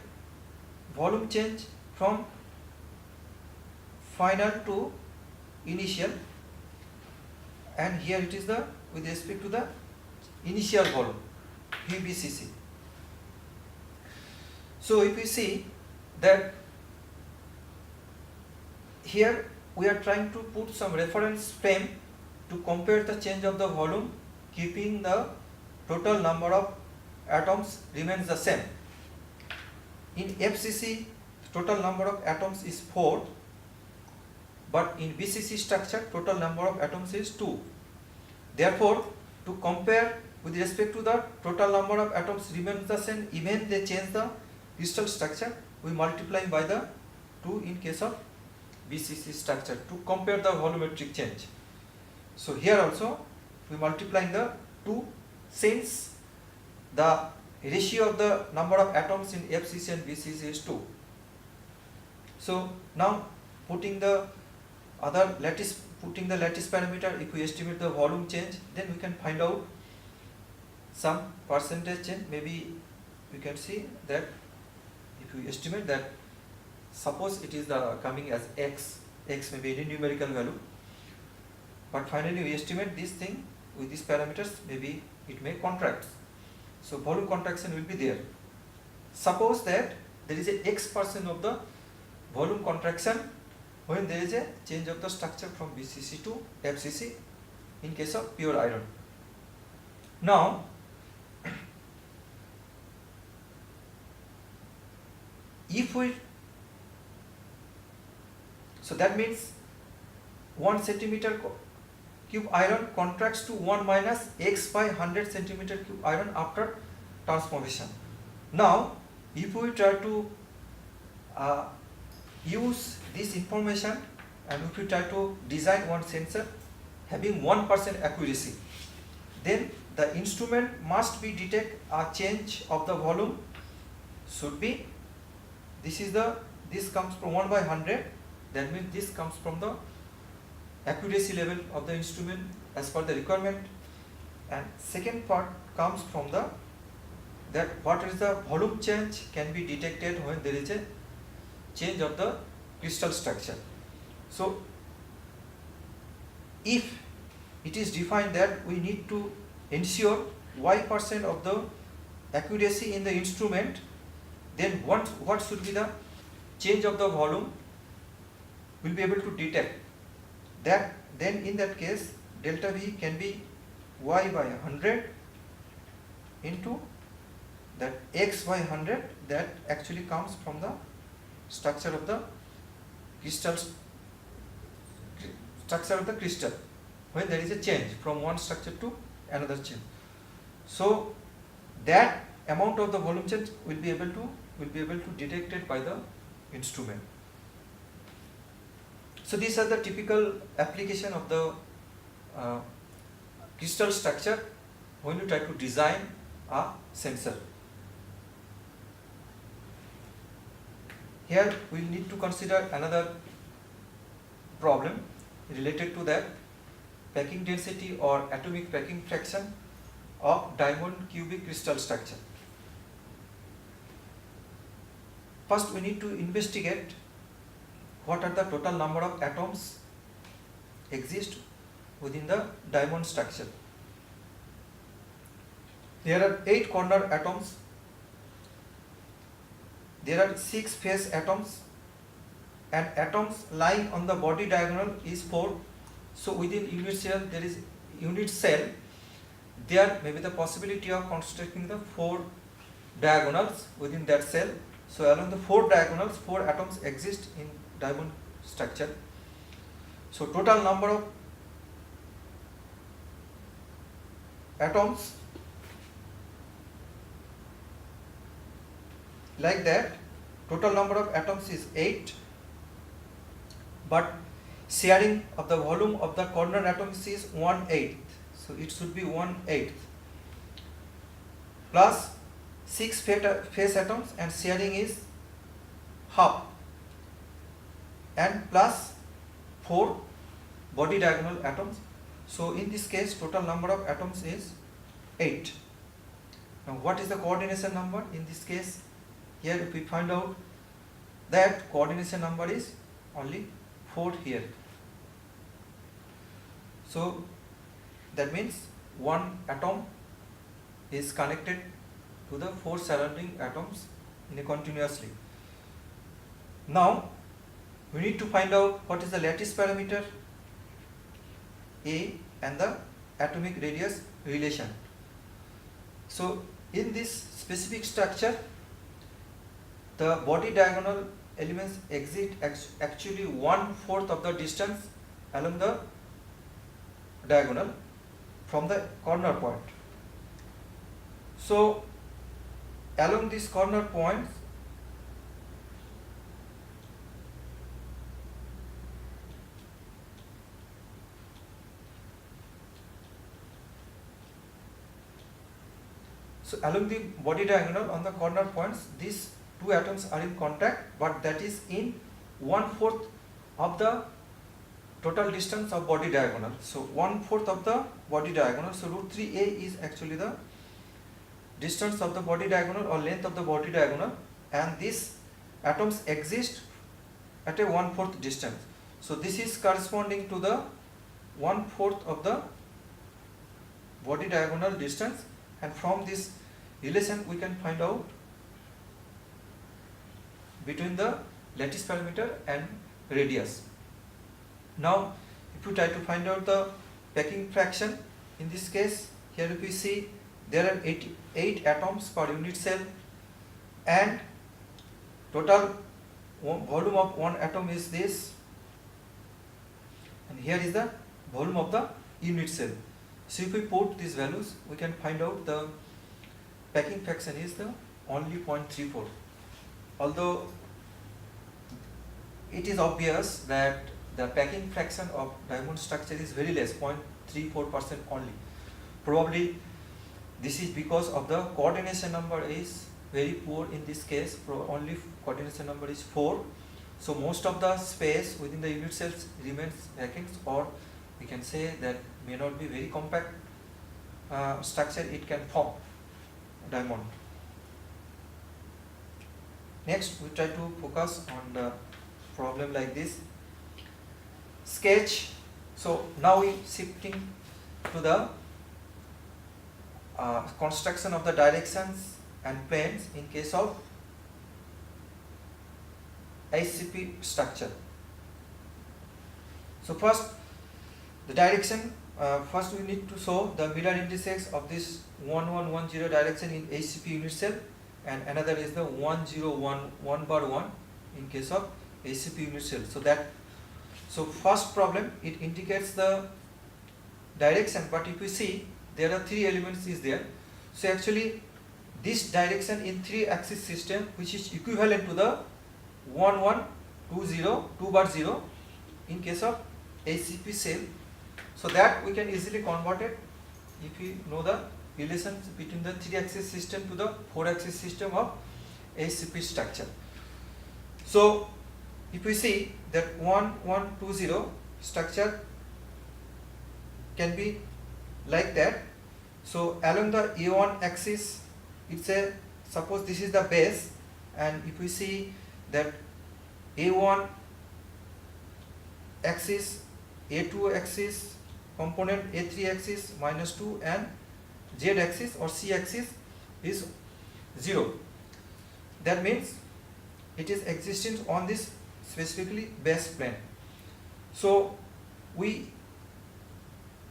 volume change from final to initial, and here it is the with respect to the initial volume VBCC. So if we see that here we are trying to put some reference frame to compare the change of the volume, keeping the total number of atoms remains the same. In FCC total number of atoms is 4, but in BCC structure total number of atoms is 2. Therefore to compare with respect to the total number of atoms remains the same, even they change the crystal structure, we multiply by the 2 in case of BCC structure to compare the volumetric change. So here also we multiply the 2 since the ratio of the number of atoms in FCC and BCC is 2. So now putting the lattice parameter, if we estimate the volume change, then we can find out some percentage change. Maybe we can see that if we estimate that, suppose it is coming as x may be any numerical value, but finally we estimate this thing with these parameters, maybe it may contract. So volume contraction will be there. Suppose that there is a x% of the volume contraction when there is a change of the structure from BCC to FCC in case of pure iron. Now if we, so that means 1 centimeter cube iron contracts to 1 minus x by 100 centimeter cube iron after transformation. Now if we try to use this information and if we try to design one sensor having 1% accuracy, then the instrument must be detect a change of the volume should be, this comes from 1 by 100, that means this comes from the accuracy level of the instrument as per the requirement, and second part comes from the that what is the volume change can be detected when there is a change of the crystal structure. So if it is defined that we need to ensure y% of the accuracy in the instrument then what should be the change of the volume, will be able to detect that. Then in that case delta V can be y by 100 into that x by 100, that actually comes from the structure of the crystal when there is a change from one structure to another change. So that amount of the volume change will be able to detect it by the instrument. So these are the typical application of the crystal structure when you try to design a sensor. Here we need to consider another problem related to that, packing density or atomic packing fraction of diamond cubic crystal structure. First we need to investigate what are the total number of atoms exist within the diamond structure. There are 8 corner atoms, there are 6 face atoms, and atoms lying on the body diagonal is 4. So within unit cell there is unit cell, there may be the possibility of constructing the 4 diagonals within that cell. So along the 4 diagonals 4 atoms exist in diamond structure. So total number of atoms like that, total number of atoms is 8, but sharing of the volume of the corner atoms is 1/8, so it should be 1/8 plus 6 face atoms and sharing is half, and plus 4 body diagonal atoms. So in this case total number of atoms is 8. Now what is the coordination number in this case? Here if we find out that coordination number is only 4 here. So that means one atom is connected to the 4 surrounding atoms in a continuously. Now we need to find out what is the lattice parameter A and the atomic radius relation. So in this specific structure the body diagonal elements exit actually 1/4 of the distance along the diagonal from the corner point. So along these corner points along the body diagonal on the corner points these 2 atoms are in contact, but that is in 1/4 of the total distance of body diagonal. So 1/4 of the body diagonal, so root 3a is actually the distance of the body diagonal or length of the body diagonal, and these atoms exist at a 1/4 distance. So this is corresponding to the 1/4 of the body diagonal distance, and from this relation we can find out between the lattice parameter and radius. Now if you try to find out the packing fraction, in this case here if we see there are 8 atoms per unit cell, and total volume of one atom is this, and here is the volume of the unit cell. So if we put these values we can find out the packing fraction is the only 0.34. Although it is obvious that the packing fraction of diamond structure is very less, 0.34% only. Probably this is because of the coordination number is very poor in this case, only coordination number is 4. So most of the space within the unit cells remains vacant, or we can say that may not be very compact structure it can form diamond. Next we try to focus on the problem like this. Sketch. So now we shifting to the construction of the directions and planes in case of HCP structure. So first the direction, first we need to show the mirror indices of this 1110 direction in HCP unit cell, and another is the 1011 bar 1 in case of HCP unit cell. So first problem, it indicates the direction, but if you see there are 3 elements is there. So actually this direction in 3 axis system, which is equivalent to the 1120 2 bar 0 in case of HCP cell. So that we can easily convert it if we know the relations between the 3 axis system to the 4 axis system of HCP structure. So if we see that 1120 structure can be like that. So along the A1 axis, it's a, suppose this is the base, and if we see that A1 axis, A2 axis, component A3 axis -2, and Z axis or C axis is 0. That means it is existent on this specifically base plane. So we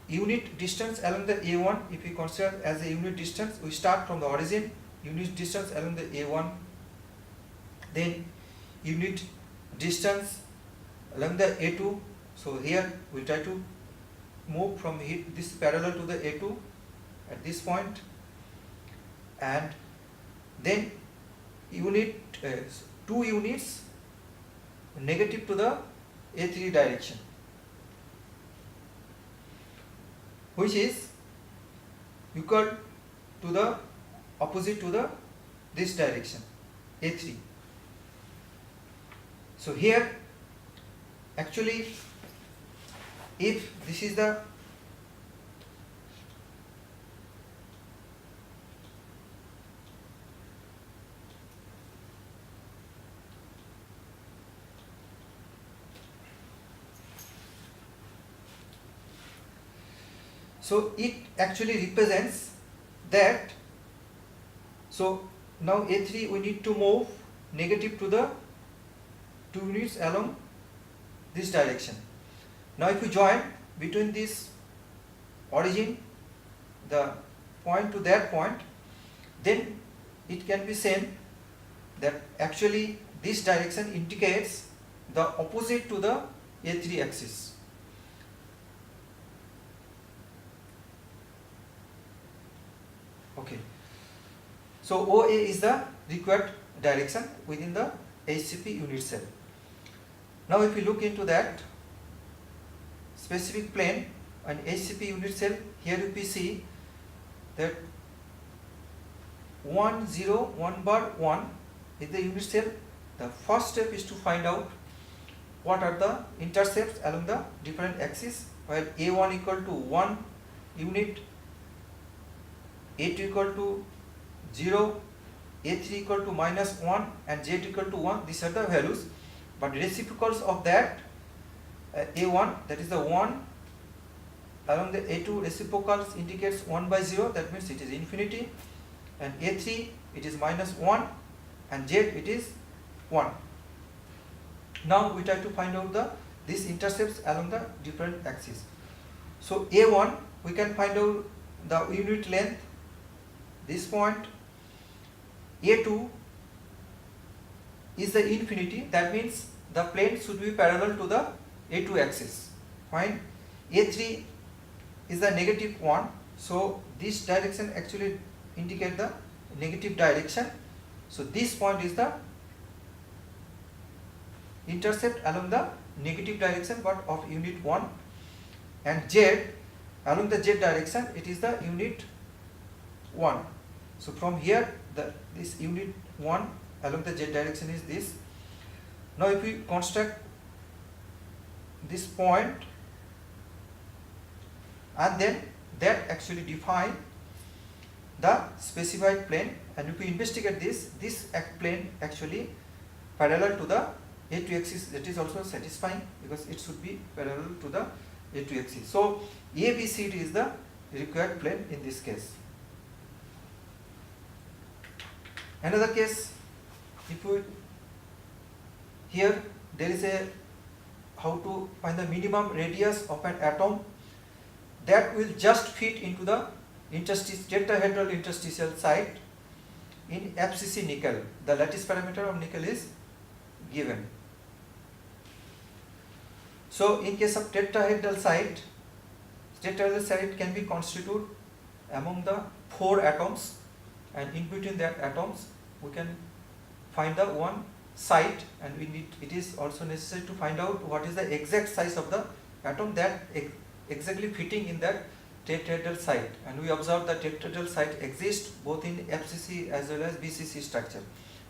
unit distance along the A1, if we consider as a unit distance, we start from the origin, unit distance along the A1, then unit distance along the A2. So here we try to move from this parallel to the A2 at this point, and then unit 2 units negative to the A3 direction, which is equal to the opposite to the this direction A3. So here actually if this is the so it actually represents that. So now A3 we need to move negative to the 2 units along this direction. Now if you join between this origin, the point to that point, then it can be seen that actually this direction indicates the opposite to the A3 axis. Okay. So OA is the required direction within the HCP unit cell. Now if we look into that specific plane and HCP unit cell, here if we see that 101 bar 1 is the unit cell. The first step is to find out what are the intercepts along the different axes, while A1 equal to 1 unit, A2 equal to 0, A3 equal to -1, and Z equal to 1. These are the values, but reciprocals of that A1, that is the 1 along the A2, reciprocals indicates 1 by 0, that means it is infinity, and A3 it is -1, and Z it is 1. Now we try to find out these intercepts along the different axes. So A1 we can find out the unit length, this point. A2 is the infinity, that means the plane should be parallel to the A2 axis. Fine. A3 is the -1, so this direction actually indicate the negative direction. So this point is the intercept along the negative direction but of unit 1, and Z along the Z direction it is the unit 1. So from here this unit 1 along the Z direction is this. Now if we construct this point, and then that actually define the specified plane, and if we investigate this plane actually parallel to the A2 axis, that is also satisfying because it should be parallel to the A2 axis. So ABCD is the required plane in this case. Another case, if we here there is a how to find the minimum radius of an atom that will just fit into the tetrahedral interstitial site in FCC nickel. The lattice parameter of nickel is given. So in case of tetrahedral site can be constituted among the 4 atoms, and in between that atoms we can find the one site, and it is also necessary to find out what is the exact size of the atom that exactly fitting in that tetrahedral site. And we observe that tetrahedral site exists both in FCC as well as BCC structure,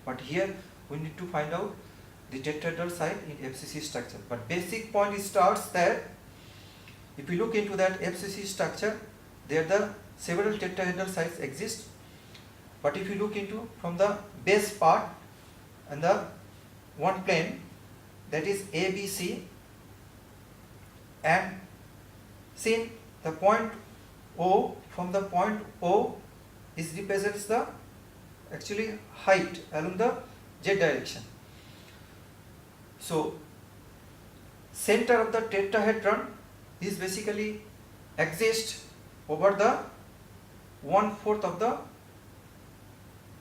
but here we need to find out the tetrahedral site in FCC structure. But basic point starts that if you look into that FCC structure, there the several tetrahedral sites exist, but if you look into from the base part and the one plane, that is ABC, and since the point O, from the point O is represents the actually height along the z direction. So center of the tetrahedron is basically exists over the 1/4 of the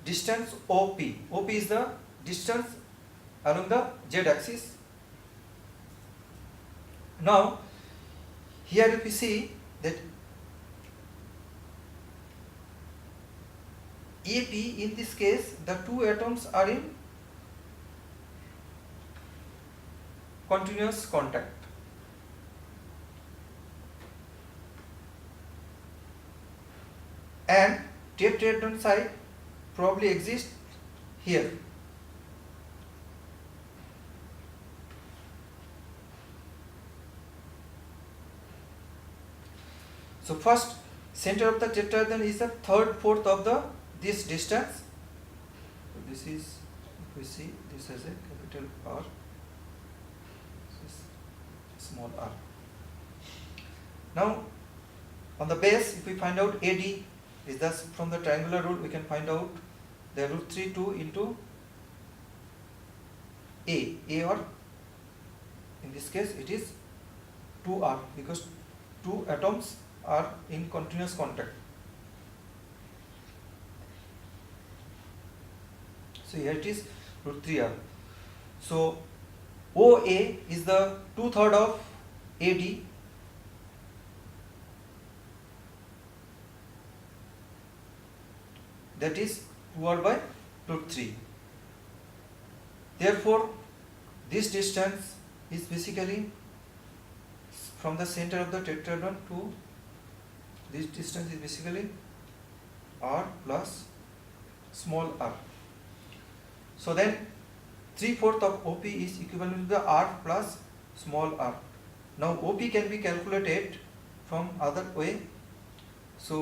distance OP. OP is the distance along the z axis. Now here if we see that AP, in this case the 2 atoms are in continuous contact. And tetrahedron site probably exists here. So first center of the tetrahedron is the 1/3 of the this distance. So this is, if we see this as a capital R, this is small r. Now on the base, if we find out AD is thus from the triangular rule, we can find out the √3 into A, or in this case it is 2R, because 2 atoms are in continuous contact. So here it is √3R. So OA is the 2/3 of AD, that is 2R by √3. Therefore this distance is basically from the center of the tetrahedron to this distance is basically R plus small r. So then 3/4 of OP is equivalent to the R plus small r. Now OP can be calculated from other way. So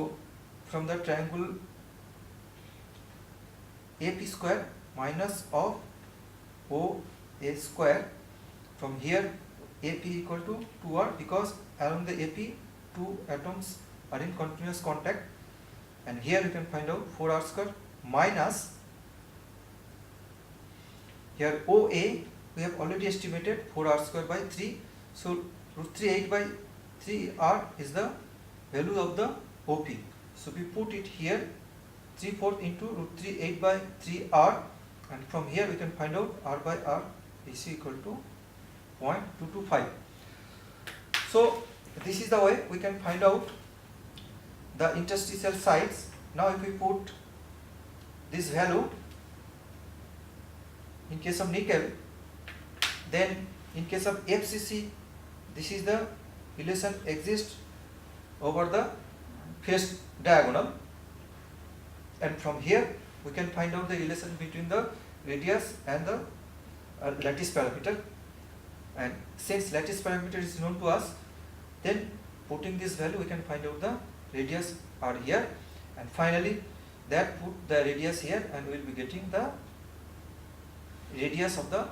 from the triangle AP square minus of OA square, from here AP equal to 2R, because along the AP 2 atoms are in continuous contact, and here you can find out 4R square minus here OA we have already estimated 4R square by 3, so √3/8 by 3R is the value of the OP. So we put it here 3/4 into √3/8 by 3R, and from here we can find out R by R is equal to 0.225. So this is the way we can find out the interstitial sites. Now if we put this value in case of nickel, then in case of FCC this is the relation exists over the face diagonal, and from here we can find out the relation between the radius and the lattice parameter. And since lattice parameter is known to us, then putting this value we can find out the radius are here, and finally that put the radius here, and we will be getting the radius of the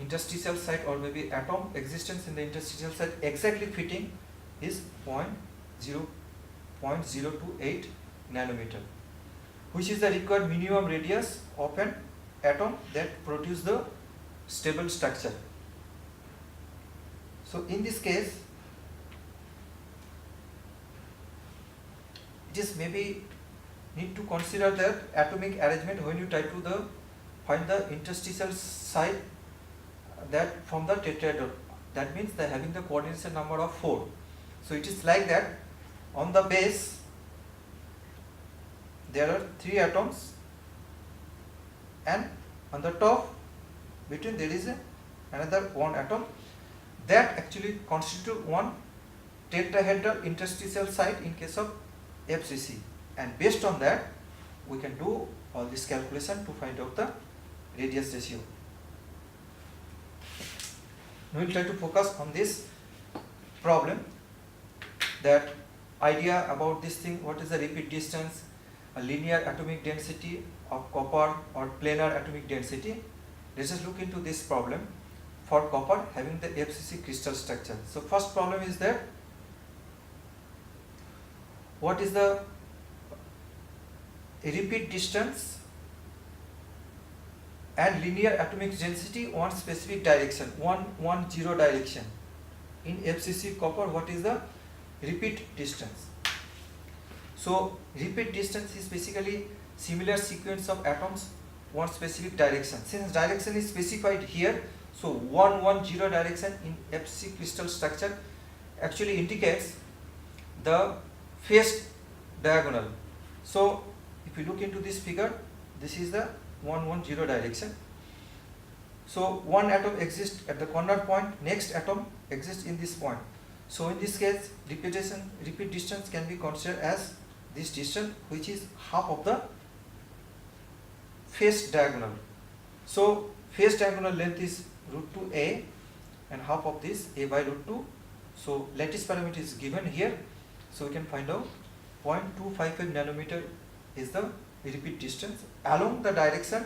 interstitial site, or maybe atom existence in the interstitial site exactly fitting is 0.028 nanometer, which is the required minimum radius of an atom that produce the stable structure. So in this case, it is maybe need to consider that atomic arrangement when you try to find the interstitial site that from the tetrahedron. That means they are having the coordination number of 4. So it is like that. On the base there are 3 atoms, and on the top between there is another 1 atom that actually constitute one tetrahedral interstitial site in case of FCC, and based on that we can do all this calculation to find out the radius ratio. We will try to focus on this problem, that idea about this thing, what is the repeat distance, a linear atomic density of copper or planar atomic density. Let us look into this problem for copper having the FCC crystal structure. So first problem is that what is the repeat distance and linear atomic density on specific direction, 1, 0 direction. In FCC copper, what is the repeat distance? So repeat distance is basically similar sequence of atoms, one specific direction. Since direction is specified here, so 1, 1, 0 direction in FCC crystal structure actually indicates the phase diagonal. So if you look into this figure, this is the 1, 1, 0 direction. So one atom exists at the corner point, next atom exists in this point. So in this case, repeat distance can be considered as this distance, which is half of the phase diagonal. So phase diagonal length is √2a, and half of this a by √2. So lattice parameter is given here, so we can find out 0.255 nanometer is the repeat distance along the direction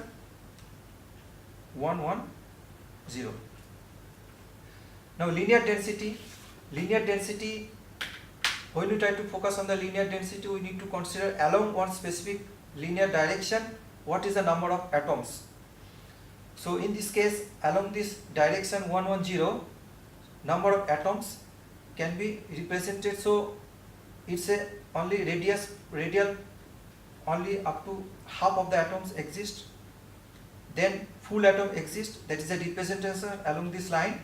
1, 1, 0. Now linear density, when we try to focus on the linear density, we need to consider along one specific linear direction what is the number of atoms. So in this case, along this direction 1, 1, 0, number of atoms can be represented. So it's a only radial only up to half of the atoms exist, then full atom exists, that is a representation along this line,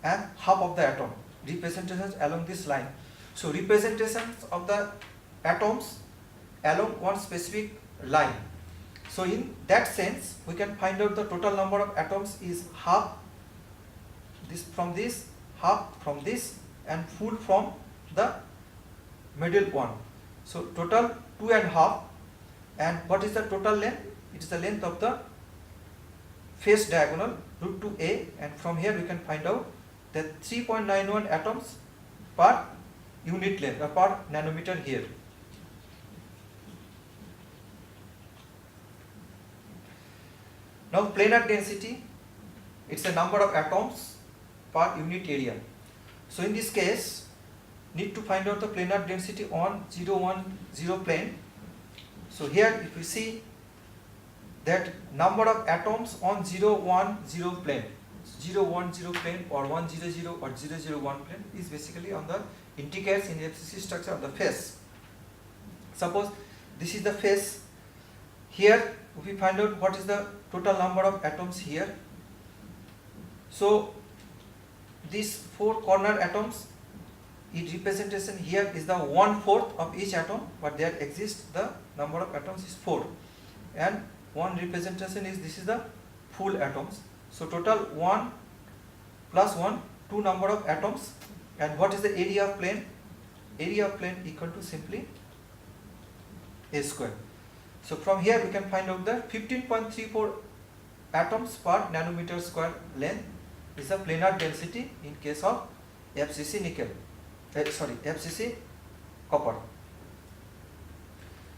and half of the atom representations along this line. So representations of the atoms along one specific line. So in that sense, we can find out the total number of atoms is half this from this, half from this, and full from the middle one. So total 2.5. And what is the total length? It is the length of the phase diagonal √2a, and from here we can find out that 3.91 atoms per unit length or per nanometer here. Now planar density, it's the number of atoms per unit area. So in this case, need to find out the planar density on 0, 1, 0 plane. So here if we see that number of atoms on 0, 1, 0 plane, 0, 1, 0 plane or 1, 0, 0 or 0, 0, 1 plane is basically on the indicates in the FCC structure of the face. Suppose this is the face. Here we find out what is the total number of atoms here. So these 4 corner atoms, its representation here is the 1/4 of each atom, but there exists the number of atoms is 4, and one representation is this is the full atoms. So total 1 plus 1, 2 number of atoms. And what is the area of plane? Area of plane equal to simply a square. So from here we can find out that 15.34 atoms per nanometer square length is the planar density in case of FCC nickel. FCC copper.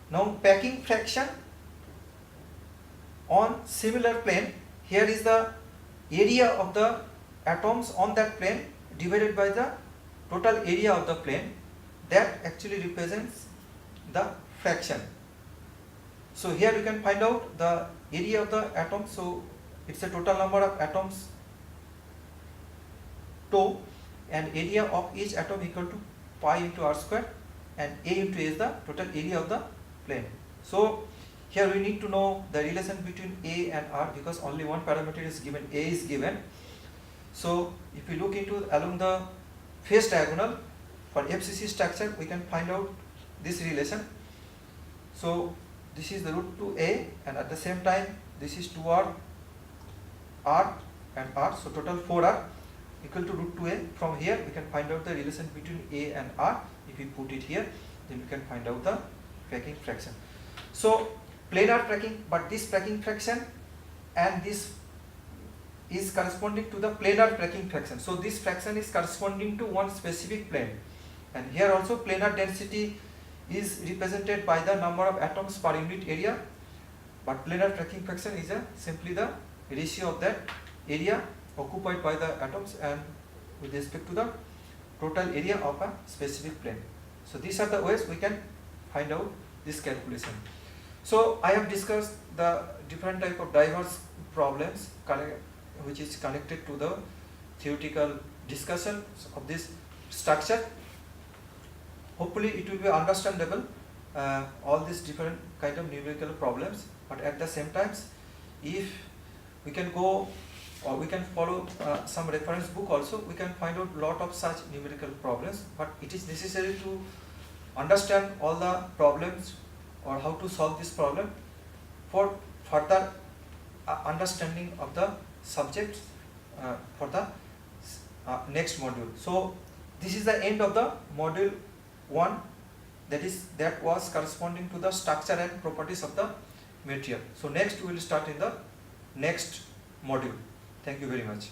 Now packing fraction on similar plane, here is the area of the atoms on that plane divided by the total area of the plane, that actually represents the fraction. So here you can find out the area of the atom. So it's the total number of atoms tau, and area of each atom equal to pi into r square, and A into A is the total area of the plane. So here we need to know the relation between A and R, because only one parameter is given, A is given. So if we look into along the face diagonal for FCC structure, we can find out this relation. So this is the root 2A, and at the same time this is 2R, R and R, so total 4R equal to root 2A. From here we can find out the relation between A and R. If we put it here, then we can find out the cracking fraction. So planar cracking, but this cracking fraction and this is corresponding to the planar cracking fraction. So this fraction is corresponding to one specific plane, and here also planar density is represented by the number of atoms per unit area, but planar cracking fraction is simply the ratio of that area occupied by the atoms and with respect to the total area of a specific plane. So these are the ways we can find out this calculation. So I have discussed the different type of diverse problems which is connected to the theoretical discussion of this structure. Hopefully it will be understandable, all these different kind of numerical problems, but at the same times, if we can go or we can follow some reference book also, we can find out lot of such numerical problems, but it is necessary to understand all the problems or how to solve this problem for further understanding of the subject for the next module. So this is the end of the module 1, that was corresponding to the structure and properties of the material. So next we will start in the next module. Thank you very much.